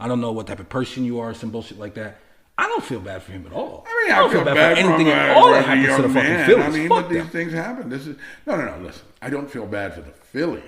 don't know what type of person you are, some bullshit like that. I don't feel bad for him at all. I mean, I don't feel bad for anything for at all that a happens to the young fucking man. Phillies. I mean, Fuck these them. things happen. No. Listen, I don't feel bad for the Phillies.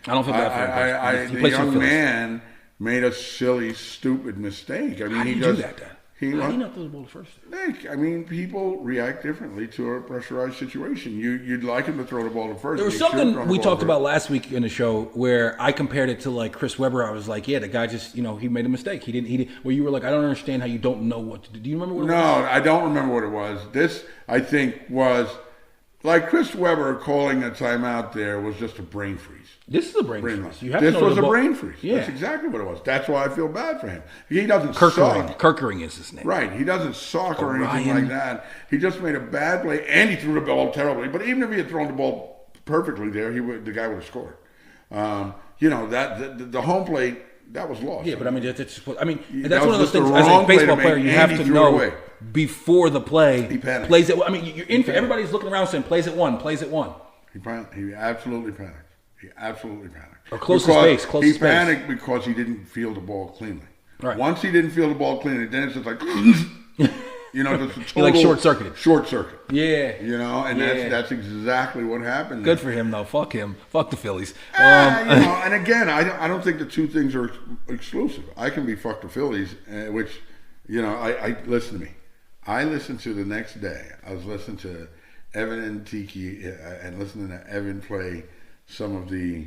I don't feel bad for him. The young man made a silly, stupid mistake. I mean, How do you do that, Dad? How do you not throw the ball first? Nick, I mean, people react differently to a pressurized situation. You'd like him to throw the ball to first. There was something we talked about last week in the show where I compared it to like Chris Webber. I was like, yeah, the guy just, he made a mistake. He didn't. Where you were like, I don't understand how you don't know what to do. Do you remember what it was? No, I don't remember what it was. This, I think, was like Chris Webber calling a timeout there was just a brain freeze. This is a brain freeze. You have this to know was the a ball. brain freeze. Yeah. That's exactly what it was. That's why I feel bad for him. He doesn't Kirkering. suck. Kirkering is his name. Right. He doesn't suck or anything like that. He just made a bad play, and he threw the ball terribly. But even if he had thrown the ball perfectly there, the guy would have scored. The home plate, that was lost. Yeah, but I mean, that's one of was those just the things. As a wrong play baseball to player, make, you and have he to threw it know away. before the play. He panicked. Plays it. I mean, everybody's looking around saying plays at one, plays at one. He absolutely panicked. He absolutely panicked. Or close to space. He panicked because he didn't feel the ball cleanly. Right. Once he didn't feel the ball cleanly, then it's just like, just a total like short-circuited. Short circuit. Yeah. And that's exactly what happened. Good for him, though. Fuck him. Fuck the Phillies. And again, I don't think the two things are exclusive. I can be fuck the Phillies, which, I listen to me. I listened to the next day. I was listening to Evan and Tiki and listening to Evan play some of the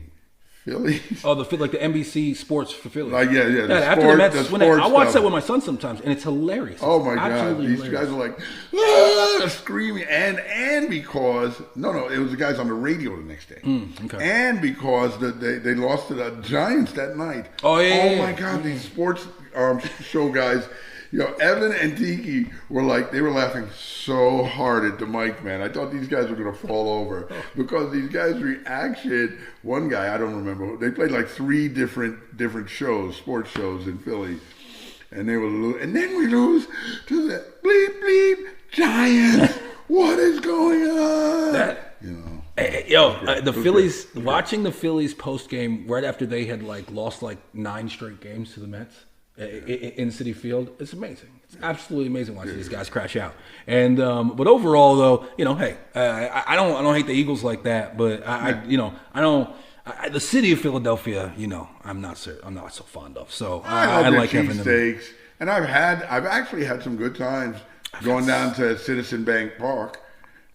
Phillies. Oh, like the NBC Sports for Phillies. After the Mets, I watch that with my son sometimes, and it's hilarious. Oh my God, these hilarious. guys are like screaming, and because it was the guys on the radio the next day, okay. And because they lost to the Giants that night. Oh yeah. Oh my God, these sports show guys. Evan and Tiki were laughing so hard at the mic, man. I thought these guys were going to fall over because these guys' reaction. One guy, I don't remember. They played like 3 different shows, sports shows in Philly, and they would lose. And then we lose to the bleep bleep Giants. What is going on? The Phillies. Watching the Phillies post game right after they had lost 9 straight games to the Mets. In City Field, it's amazing. It's absolutely amazing watching these guys crash out. And but overall, though, hey, I don't hate the Eagles like that. But I don't. The city of Philadelphia, I'm not so fond of. So I like having them. Steaks, and I've actually had some good times going down to Citizen Bank Park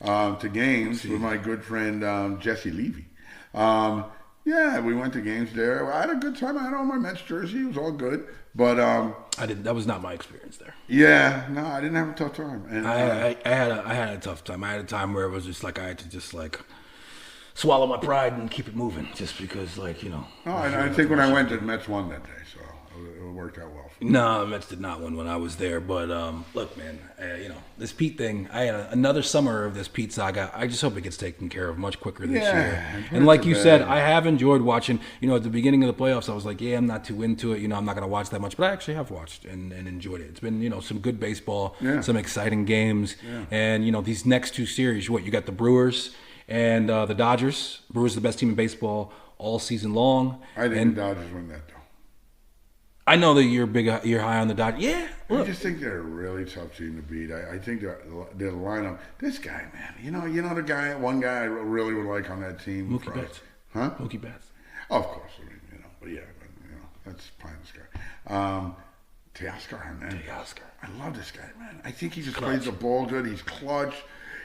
to games with my good friend Jesse Levy. Yeah, we went to games there. I had a good time. I had on my Mets jersey. It was all good. But I didn't. That was not my experience there. Yeah, no, I didn't have a tough time. And I had a tough time. I had a time where it was just I had to just swallow my pride and keep it moving, just because No, I think when I went, the Mets won that day, so it worked out well for me. No, the Mets did not win when I was there. But look, man, this Pete thing. I had another summer of this Pete saga. I just hope it gets taken care of much quicker this year. And like you said, I have enjoyed watching. At the beginning of the playoffs, I was like, yeah, I'm not too into it. I'm not going to watch that much, but I actually have watched and enjoyed it. It's been some good baseball, some exciting games, and these next 2 series. You got the Brewers and the Dodgers. Brewers are the best team in baseball all season long. I think the Dodgers win that though. I know that you're high on the Dodgers. Yeah, look. I just think they're a really tough team to beat. I think their lineup. This guy, man, the guy. One guy I really would like on that team. Mookie Betts. Huh? Mookie Betts. Oh, of course, but that's pie in the sky. Teoscar Hernandez. I love this guy, man. I think he just plays the ball good. He's clutch.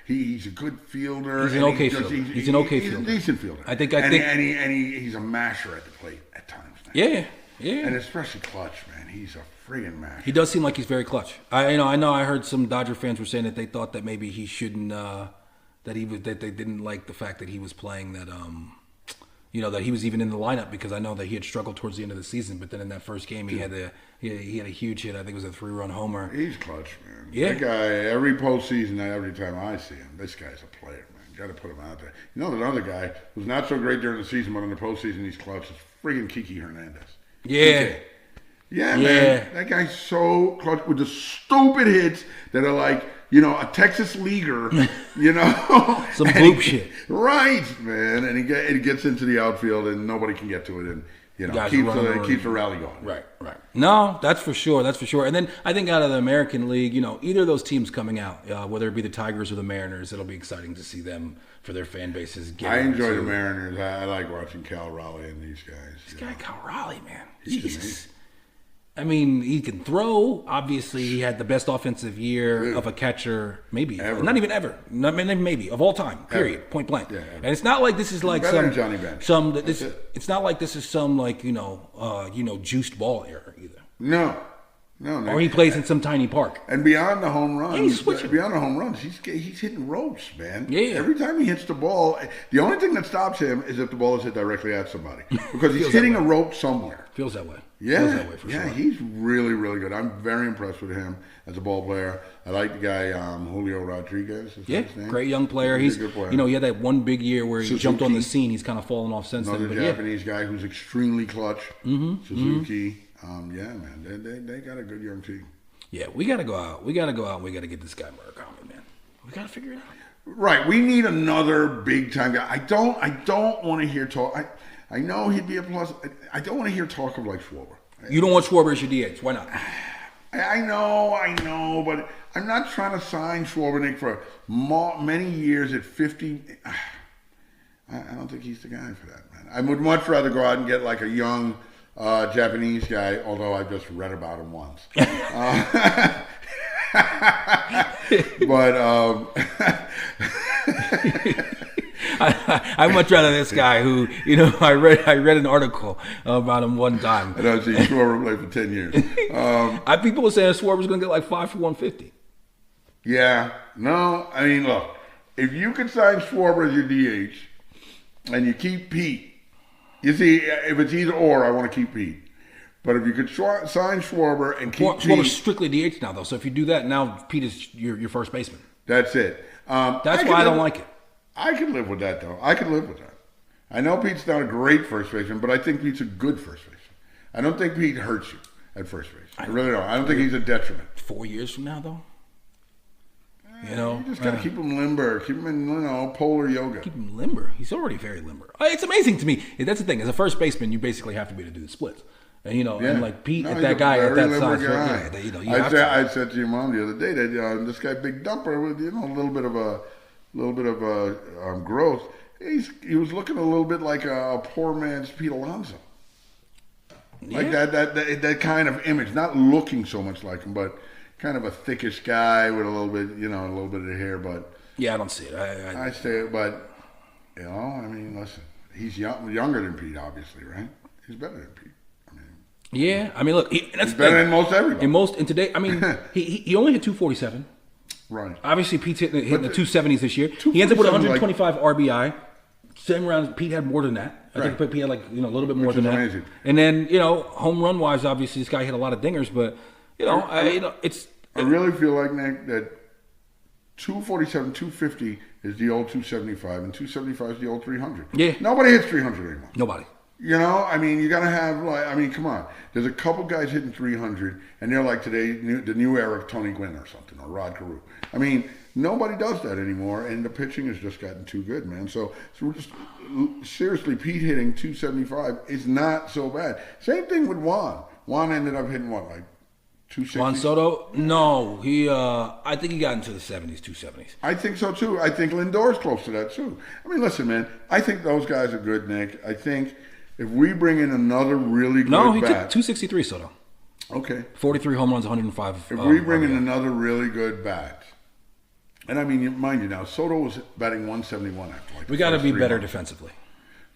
He's a good fielder. He's an okay fielder. He's a decent fielder. I think he's a masher at the plate at times. Man. Yeah. And especially clutch, man. He's a friggin' masher. He does seem like he's very clutch. I know. I heard some Dodger fans were saying that they thought that maybe he shouldn't. That they didn't like the fact that he was playing that. That he was even in the lineup, because I know that he had struggled towards the end of the season. But then in that first game, he had a huge hit. I think it was a 3-run homer. He's clutch, man. Yeah. That guy, every postseason, every time I see him, this guy's a player, man. Got to put him out there. Another guy who's not so great during the season, but in the postseason he's clutch, is friggin' Kiki Hernandez. Yeah. Yeah, man. That guy's so clutch with the stupid hits that are like, a Texas leaguer, Some bloop shit. Right, man. And he gets into the outfield and nobody can get to it. And keeps the rally going. Right. No, that's for sure. And then I think out of the American League, either of those teams coming out, whether it be the Tigers or the Mariners, it'll be exciting to see them for their fan bases. I enjoy the Mariners. I like watching Cal Raleigh and these guys. This guy Cal Raleigh, man. He's Jesus. amazing. I mean, he can throw. Obviously, he had the best offensive year of a catcher, maybe Ever. not even ever, not maybe of all time. Period. Ever. Point blank. Yeah, and it's not like this is like better than Johnny Bench. It's not like this is some like juiced ball era either. No. Or he plays in some tiny park. And beyond the home runs, he's he's hitting ropes, man. Yeah. Every time he hits the ball, the only thing that stops him is if the ball is hit directly at somebody, because he's hitting a rope somewhere. Feels that way. Yeah, Feels that way for sure. He's really, really good. I'm very impressed with him as a ball player. I like the guy Julio Rodriguez. Is that his name? Great young player. He's a good player. He had that one big year where he jumped on the scene. He's kind of fallen off since Another then. Japanese guy who's extremely clutch. Suzuki. Man, they got a good young team. Yeah, we got to go out. We got to get this guy Murakami, man. We got to figure it out. Right, we need another big time guy. I don't want to hear talk. I know he'd be a plus. I don't want to hear talk of like Schwarber. You don't want Schwarber as your DH. Why not? I know, but I'm not trying to sign Schwarber for many years at 50. I don't think he's the guy for that, man. I would much rather go out and get like a young Japanese guy, although I just read about him once. But I'd much rather this guy who, I read an article about him one time. And I've seen Schwarber play for 10 years. People were saying Schwarber's going to get like 5 for 150. Yeah. No, I mean, look, if you could sign Schwarber as your DH and you keep Pete, you see, if it's either or, I want to keep Pete. But if you could sign Schwarber and keep Schwarber's strictly DH now, though. So if you do that, now Pete is your first baseman. That's it. That's why I don't like it. I can live with that, though. I can live with that. I know Pete's not a great first baseman, but I think Pete's a good first baseman. I don't think Pete hurts you at first base. I really don't. I don't think he's a detriment. 4 years from now, though? You just got to keep him limber. Keep him in, polar yoga. Keep him limber. He's already very limber. It's amazing to me. That's the thing. As a first baseman, you basically have to be able to do the splits. And, and like Pete, that guy at that size. I said to your mom the other day that this guy, Big Dumper, with a little bit of growth. He was looking a little bit like a poor man's Pete Alonso. Like that kind of image. Not looking so much like him, but kind of a thickish guy with a little bit of hair, but I don't see it. I say it, but I mean, listen, he's younger than Pete, obviously, right? He's better than Pete. Look, that's he's better than most everybody. In today, he only hit 247. Right. Obviously, Pete's hitting the 270s this year. He ends up with 125 RBI. Same round, Pete had more than that. I think Pete had a little bit more than that. Amazing. And then home run wise, obviously this guy hit a lot of dingers, but I really feel like, Nick, that 247, 250 is the old 275, and 275 is the old 300. Yeah. Nobody hits 300 anymore. Nobody. You got to have, come on. There's a couple guys hitting 300, and they're like today, the new era of Tony Gwynn or something, or Rod Carew. Nobody does that anymore, and the pitching has just gotten too good, man. So we're just, seriously, Pete hitting 275 is not so bad. Same thing with Juan. Juan ended up hitting what, like 260? Juan Soto? No, I think he got into the 70s, 270s. I think so, too. I think Lindor's close to that, too. Listen, man, I think those guys are good, Nick. I think if we bring in another really good No, he bat, took 263, Soto. Okay. 43 home runs, 105. If we bring in another really good bat, and mind you now, Soto was batting 171 after we got to be better defensively.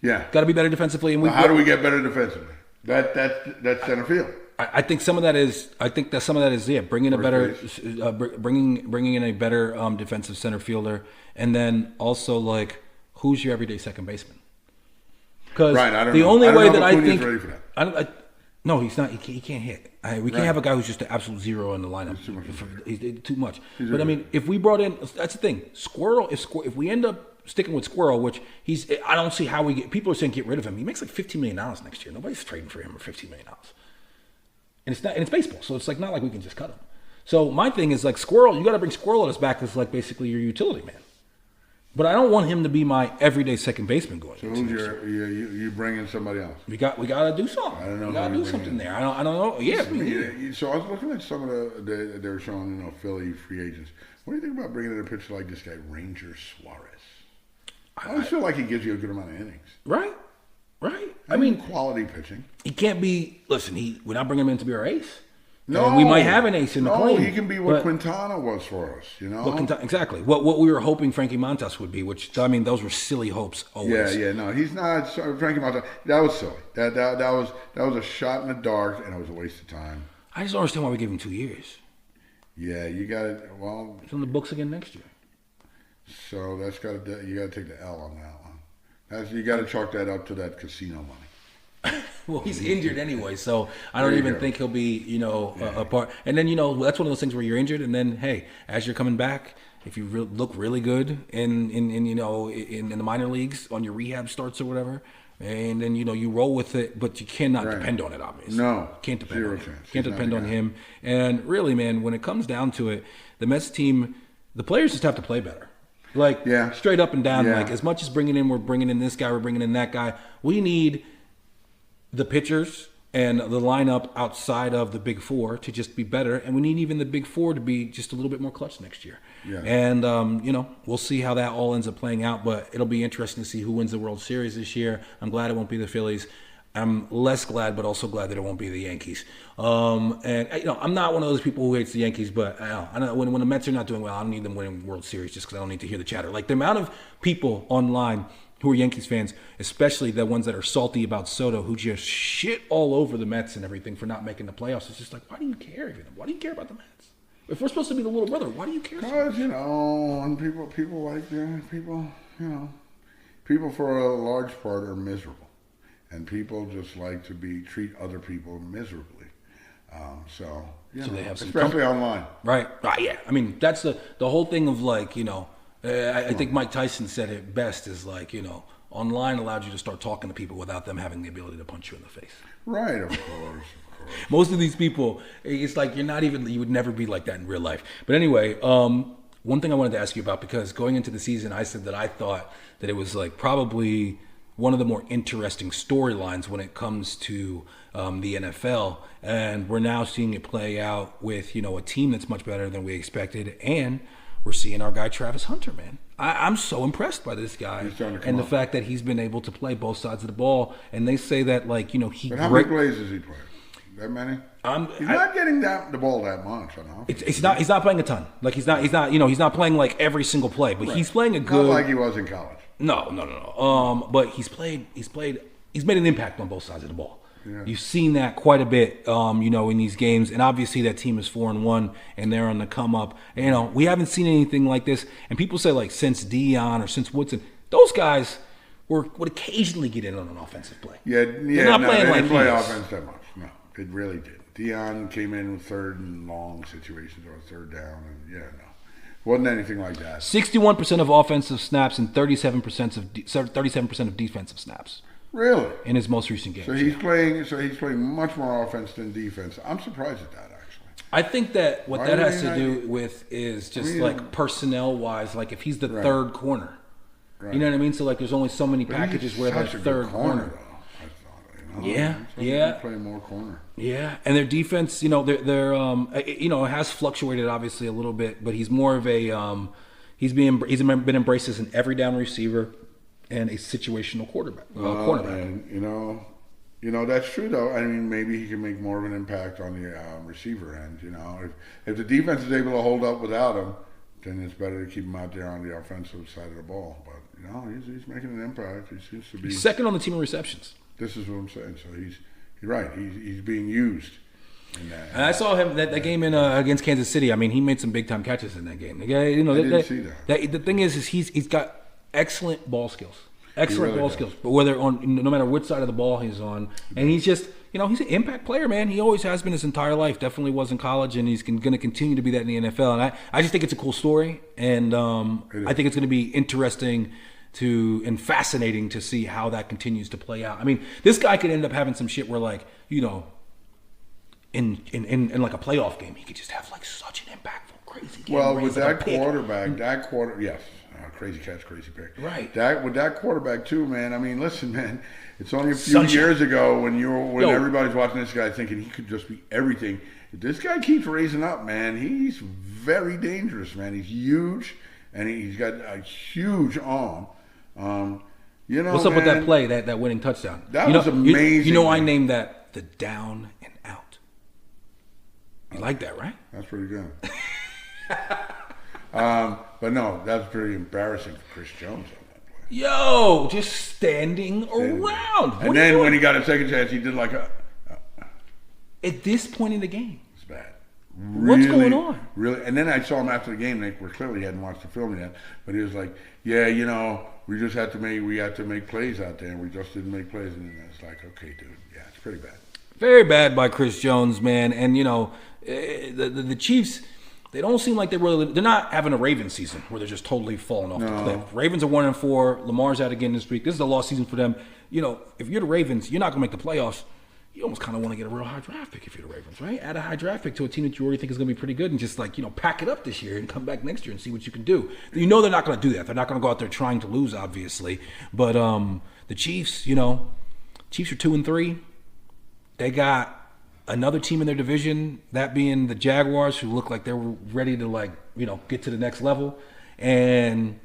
Yeah. Got to be better defensivly. And how do we get better defensively? That's center field. I think some of that is. Bringing a better, bringing in a better defensive center fielder, and then also who's your everyday second baseman? Because the only way that I think, ready for that. No, he's not. He can't hit. We can't have a guy who's just an absolute zero in the lineup. He's too much. But if we brought in, that's the thing. Squirrel. If we end up sticking with Squirrel, which I don't see how we get. People are saying get rid of him. He makes like $15 million next year. Nobody's trading for him for $15 million. And it's not. And it's baseball, so it's not like we can just cut him. So my thing is Squirrel. You got to bring Squirrel as back as basically your utility man. But I don't want him to be my everyday second baseman going. So who's you bring in somebody else? We got to do something. I don't know. We got to do something there. I don't know. Yeah. So I was looking at some of they were showing Philly free agents. What do you think about bringing in a pitcher like this guy, Ranger Suarez? I always feel like he gives you a good amount of innings. Right. I mean, quality pitching. He can't be. Listen, we're not bringing him in to be our ace. No, we might have an ace in McLean. No, he can be what Quintana was for us. Exactly. What we were hoping Frankie Montas would be. Which those were silly hopes. Always. Yeah. No, he's not. Frankie Montas. That was silly. That was a shot in the dark, and it was a waste of time. I just don't understand why we gave him 2 years. Yeah, you got it. Well, it's on the books again next year. So you got to take the L on that one. You got to chalk that up to that casino money. Well, he's injured anyway, so I don't even think he'll be, a part. And then, that's one of those things where you're injured, and then, hey, as you're coming back, if you look really good in the minor leagues on your rehab starts or whatever, and then you roll with it, but you cannot depend on it. Obviously, no, can't depend. Zero on him. chance. Can't depend on him. And really, man, when it comes down to it, the Mets team, the players just have to play better. Straight up and down. Yeah. Like as much as we're bringing in this guy, we're bringing in that guy. We need the pitchers and the lineup outside of the big four to just be better, and we need even the big four to be just a little bit more clutch next year. Yeah. And we'll see how that all ends up playing out, but it'll be interesting to see who wins the World Series this year. I'm glad it won't be the Phillies. I'm less glad, but also glad that it won't be the Yankees. I'm not one of those people who hates the Yankees, but I know when the Mets are not doing well, I don't need them winning World Series just because I don't need to hear the chatter. Like the amount of people online who are Yankees fans, especially the ones that are salty about Soto, who just shit all over the Mets and everything for not making the playoffs. It's just like, why do you care even? Why do you care about the Mets? If we're supposed to be the little brother, why do you care? Because, and people like, people for a large part are miserable. And people just like to treat other people miserably. So they have especially online. Right. Yeah. I mean, that's the whole thing of I think Mike Tyson said it best is online allowed you to start talking to people without them having the ability to punch you in the face. Right, of course. Most of these people, it's like you would never be like that in real life. But anyway, one thing I wanted to ask you about, because going into the season, I said that I thought that it was probably one of the more interesting storylines when it comes to the NFL. And we're now seeing it play out with, a team that's much better than we expected. And we're seeing our guy Travis Hunter, man. I'm so impressed by this guy and the fact that he's been able to play both sides of the ball. And they say that, he. But how many plays does he play? That many? He's not getting the ball that much. I know. He's not playing a ton. He's not playing every single play. But he's playing a good. Not like he was in college. No. But he's made an impact on both sides of the ball. Yeah. You've seen that quite a bit, in these games, and obviously that team is 4-1, and they're on the come up. We haven't seen anything like this, and people say since Dion or since Woodson, those guys would occasionally get in on an offensive play. Yeah, they're not playing they didn't play offense that much. No, it really did. Dion came in with third and long situations or third down, and wasn't anything like that. 61% of offensive snaps and 37% of defensive snaps. Really? In his most recent game. So he's playing much more offense than defense. I'm surprised at that, actually. I think that what that has to do with is just personnel wise, if he's the third corner. Right. You know what I mean? So there's only so many packages where that third corner. Yeah. Playing more corner. Yeah, and their defense, they're it has fluctuated obviously a little bit, but he's more of a he's been embraced as an every down receiver and a situational cornerback. And that's true though. I mean, maybe he can make more of an impact on the receiver end. If the defense is able to hold up without him, then it's better to keep him out there on the offensive side of the ball. But he's making an impact. He seems to be second on the team in receptions. This is what I'm saying. So he's right. He's being used. And I saw him that game in against Kansas City. I mean, he made some big time catches in that game. I didn't see that. The thing is he's got excellent ball skills. But no matter which side of the ball he's on, and he's just he's an impact player, man. He always has been his entire life. Definitely was in college, and he's going to continue to be that in the NFL. And I just think it's a cool story, and I think it's going to be interesting and fascinating to see how that continues to play out. I mean, this guy could end up having some shit where in a playoff game, he could just have such an impactful, crazy game. Well, with that quarterback, yes. crazy catch, crazy pick. Right. That with that quarterback too, man. I mean, listen, man. It's only a few Sunshine. years ago when everybody's watching this guy thinking he could just be everything. If this guy keeps raising up, man, he's very dangerous, man. He's huge, and he's got a huge arm. What's up with that play, that winning touchdown? That was amazing. I named that the down and out. You like that, right? That's pretty good. But no, that's pretty embarrassing for Chris Jones on that play. Yo, just standing around. And then when he got a second chance, he did like a... At this point in the game. It's bad. What's going on? Really, and then I saw him after the game. They were clearly hadn't watched the film yet, but he was like, "Yeah, we just had to make plays out there, and we just didn't make plays." And it's like, "Okay, dude, yeah, it's pretty bad." Very bad by Chris Jones, man. And the Chiefs, they don't seem like they're not having a Ravens season where they're just totally falling off the cliff. Ravens are 1-4. Lamar's out again this week. This is a lost season for them. If you're the Ravens, you're not gonna make the playoffs. You almost kind of want to get a real high draft pick if you're the Ravens, right? Add a high draft pick to a team that you already think is going to be pretty good and just pack it up this year and come back next year and see what you can do. They're not going to do that. They're not going to go out there trying to lose, obviously. But the Chiefs, Chiefs are 2-3. They got another team in their division, that being the Jaguars, who look like they're ready to get to the next level. And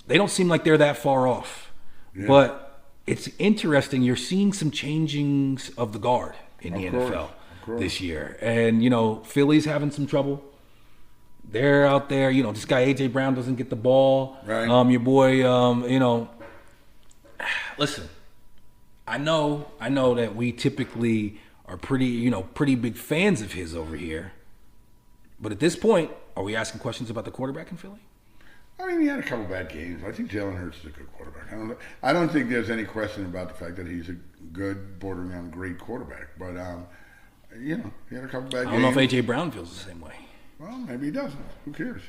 they don't seem like they're that far off. Yeah. But it's interesting. You're seeing some changings of the guard in the NFL this year. And, Philly's having some trouble. They're out there. This guy, A.J. Brown, doesn't get the ball. Right. Your boy, listen, I know that we typically are pretty big fans of his over here. But at this point, are we asking questions about the quarterback in Philly? I mean, he had a couple bad games. I think Jalen Hurts is a good quarterback. I don't think there's any question about the fact that he's a good, bordering on great quarterback. But, he had a couple bad games. I don't know if A.J. Brown feels the same way. Well, maybe he doesn't. Who cares?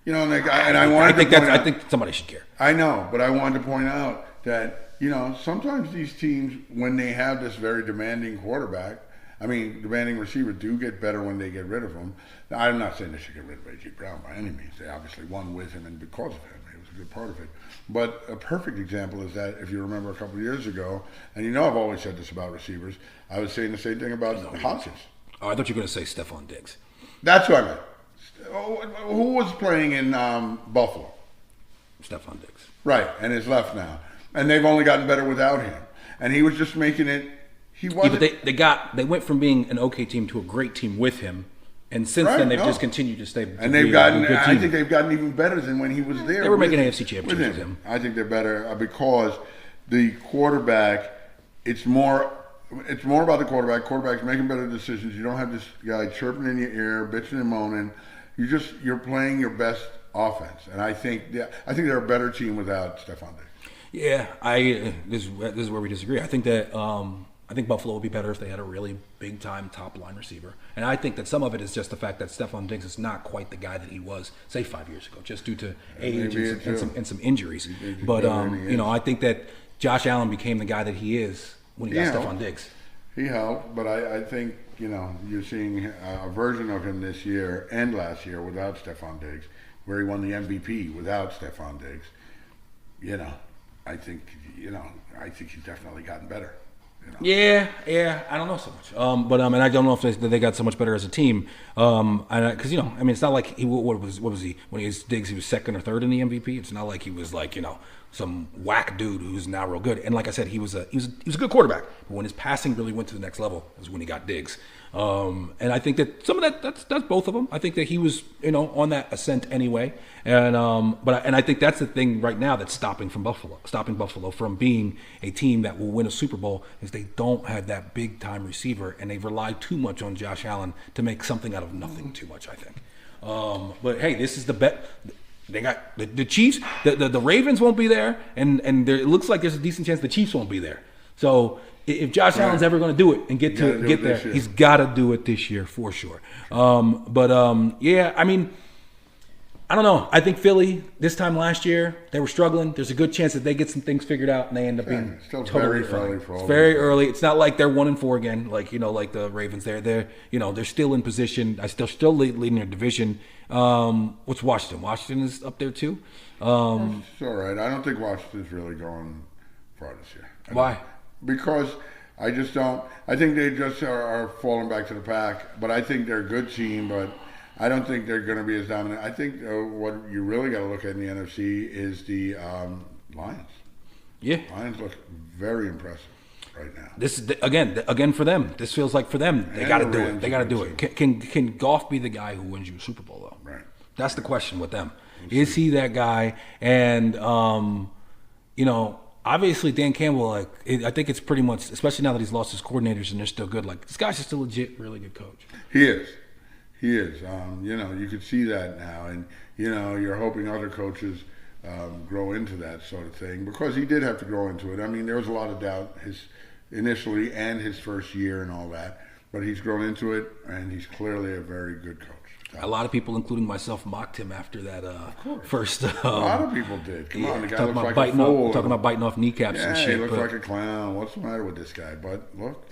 I think somebody should care. I know, but I wanted to point out that, sometimes these teams, when they have this very demanding demanding receiver, do get better when they get rid of him. Now, I'm not saying they should get rid of A.J. Brown by any means. They obviously won with him and because of him. He was a good part of it. But a perfect example is that, if you remember a couple of years ago, and I've always said this about receivers, I was saying the same thing about Hodgins. Oh, I thought you were going to say Stephon Diggs. That's what I meant. Who was playing in Buffalo? Stephon Diggs. Right, and is left now. And they've only gotten better without him. And he was just making it... He wasn't... Yeah, but they went from being an okay team to a great team with him, and since then they've just continued to stay. And they've gotten. I think they've gotten even better than when he was there. They were making AFC championships with him. I think they're better because the quarterback. It's more about the quarterback. Quarterback's making better decisions. You don't have this guy chirping in your ear, bitching and moaning. You're playing your best offense, and I think they're a better team without Stephon Diggs. Yeah, this is where we disagree. I think that I think Buffalo would be better if they had a really big-time top-line receiver. And I think that some of it is just the fact that Stephon Diggs is not quite the guy that he was, say, 5 years ago, just due to age and some injuries. But, I think that Josh Allen became the guy that he is when he got Stephon Diggs. He helped, but I think, you're seeing a version of him this year and last year without Stephon Diggs, where he won the MVP without Stephon Diggs. I think he's definitely gotten better. Yeah, I don't know so much. But and I don't know if they got so much better as a team. Because it's not like what was he when he was Diggs? He was second or third in the MVP. It's not like he was like some whack dude who's now real good. And like I said, he was a good quarterback. But when his passing really went to the next level was when he got Diggs. And I think that some of that's both of them. I think that he was on that ascent anyway. And I think that's the thing right now that's stopping Buffalo from being a team that will win a Super Bowl is they don't have that big time receiver and they rely too much on Josh Allen to make something out of nothing too much, I think. But hey, this is the bet. They got the Chiefs. The Ravens won't be there, and it looks like there's a decent chance the Chiefs won't be there. So if Josh Allen's ever going to do it and get there, he's got to do it this year for sure. Yeah, I mean, I don't know. I think Philly, this time last year, they were struggling. There's a good chance that they get some things figured out and they end up being still totally very fine. early for all It's very this. early. It's not like they're 1-4 again, like the Ravens. They're still in position. I still leading their division. What's Washington? Washington is up there too. It's all right. I don't think Washington's really going far this year. Why? Because I just don't. I think they just are falling back to the pack. But I think they're a good team. But I don't think they're going to be as dominant. I think what you really got to look at in the NFC is the Lions. Yeah. Lions look very impressive right now. This is again for them. This feels like for them. They got to do it. They got to do it. Can Goff be the guy who wins you a Super Bowl though? Right. That's the question with them. Is he that guy? And obviously Dan Campbell. I think it's pretty much, especially now that he's lost his coordinators and they're still good. Like this guy's just a legit, really good coach. He is. He is. You could see that now, and you're hoping other coaches grow into that sort of thing because he did have to grow into it. I mean, there was a lot of doubt initially and his first year and all that, but he's grown into it, and he's clearly a very good coach. A lot of people, including myself, mocked him after that first. A lot of people did. Come on, the guy looks like a fool. Talking about biting off kneecaps and shit. He looks like a clown. What's the matter with this guy? But look,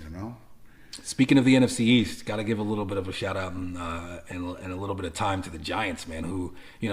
Speaking of the NFC East, got to give a little bit of a shout out and a little bit of time to the Giants, man. Who they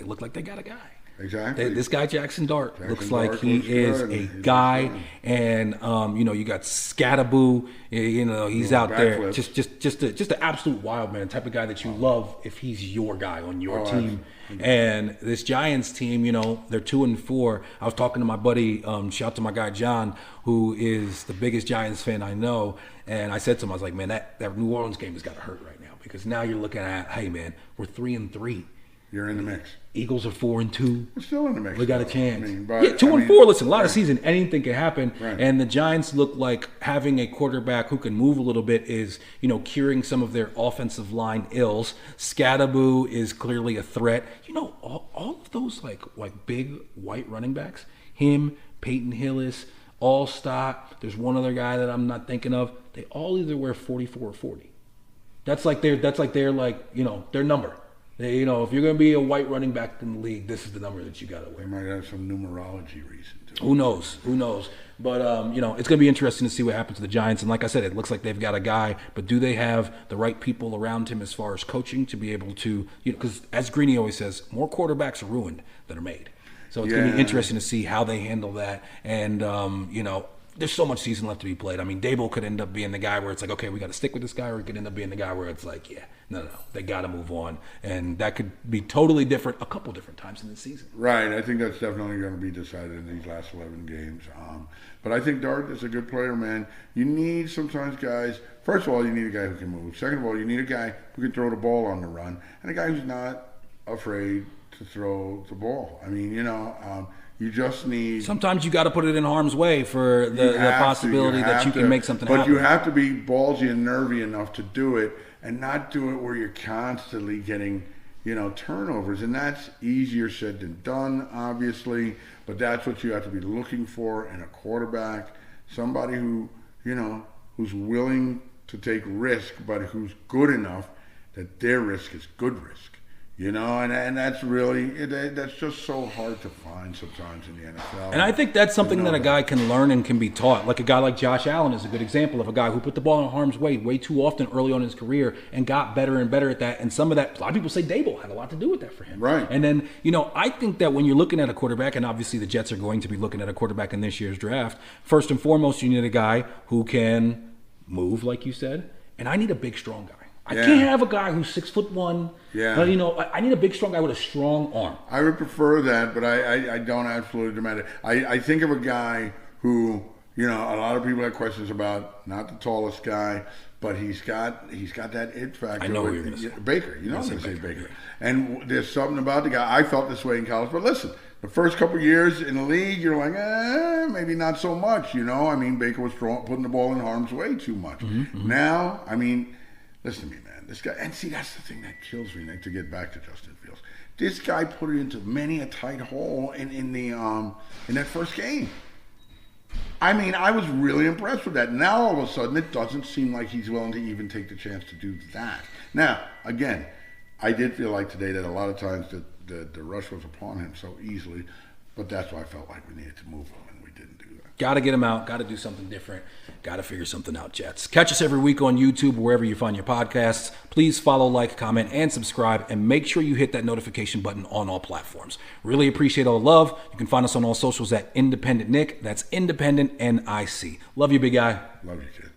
look like they got a guy. Exactly. This guy Jackson Dart looks like he is a guy, and you got Scattaboo. He's out there, just an absolute wild man, type of guy that you love if he's your guy on your team. Absolutely. And this Giants team, they're 2-4. I was talking to my buddy, shout out to my guy John, who is the biggest Giants fan I know, and I said to him, I was like, man, that New Orleans game has got to hurt right now because now you're looking at, hey man, we're 3-3. You're in the mix. Eagles are 4-2. We're still in the mix. We got a chance. 2-4. Listen, a lot of season, anything can happen. Right. And the Giants look like having a quarterback who can move a little bit is, curing some of their offensive line ills. Scattaboo is clearly a threat. All of those like big white running backs, him, Peyton Hillis, Allstott. There's one other guy that I'm not thinking of. They all either wear 44 or 40. That's like their number. If you're going to be a white running back in the league, this is the number that you got to wear. They might have some numerology reason to. Who knows? But, it's going to be interesting to see what happens to the Giants. And like I said, it looks like they've got a guy, but do they have the right people around him as far as coaching to be able to, because as Greeny always says, more quarterbacks are ruined than are made. So it's going to be interesting to see how they handle that. And, there's so much season left to be played. I mean, Dable could end up being the guy where it's like, okay, we got to stick with this guy, or he could end up being the guy where it's like, no, they got to move on. And that could be totally different a couple different times in the season. Right. I think that's definitely going to be decided in these last 11 games. But I think Dart is a good player, man. You need sometimes guys, first of all, you need a guy who can move. Second of all, you need a guy who can throw the ball on the run, and a guy who's not afraid to throw the ball. I mean, you just need. Sometimes you got to put it in harm's way for the possibility that you can make something happen. But you have to be ballsy and nervy enough to do it, and not do it where you're constantly getting, turnovers. And that's easier said than done, obviously. But that's what you have to be looking for in a quarterback. Somebody who, who's willing to take risk, but who's good enough that their risk is good risk. And that's really, that's just so hard to find sometimes in the NFL. And I think that's something that a guy can learn and can be taught. Like a guy like Josh Allen is a good example of a guy who put the ball in harm's way too often early on in his career and got better and better at that. And some of that, a lot of people say Dable had a lot to do with that for him. Right. And then, I think that when you're looking at a quarterback, and obviously the Jets are going to be looking at a quarterback in this year's draft, first and foremost, you need a guy who can move, like you said. And I need a big, strong guy. I can't have a guy who's 6'1". Yeah. I need a big, strong guy with a strong arm. I would prefer that, but I don't absolutely demand it. I think of a guy who, a lot of people have questions about, not the tallest guy, but he's got that it factor. I know who you're going to say. Baker. I'm going to say Baker. And there's something about the guy. I felt this way in college, but listen, the first couple of years in the league, you're like, maybe not so much, I mean, Baker was putting the ball in harm's way too much. Mm-hmm. Now, I mean, listen to me, man. This guy, and see, that's the thing that kills me, Nick, to get back to Justin Fields. This guy put it into many a tight hole in that first game. I mean, I was really impressed with that. Now, all of a sudden, it doesn't seem like he's willing to even take the chance to do that. Now, again, I did feel like today that a lot of times that the rush was upon him so easily. But that's why I felt like we needed to move him, and we didn't do that. Got to get him out. Got to do something different. Got to figure something out, Jets. Catch us every week on YouTube, wherever you find your podcasts. Please follow, like, comment, and subscribe, and make sure you hit that notification button on all platforms. Really appreciate all the love. You can find us on all socials at Independent Nick. That's Independent N.I.C. Love you, big guy. Love you, kid.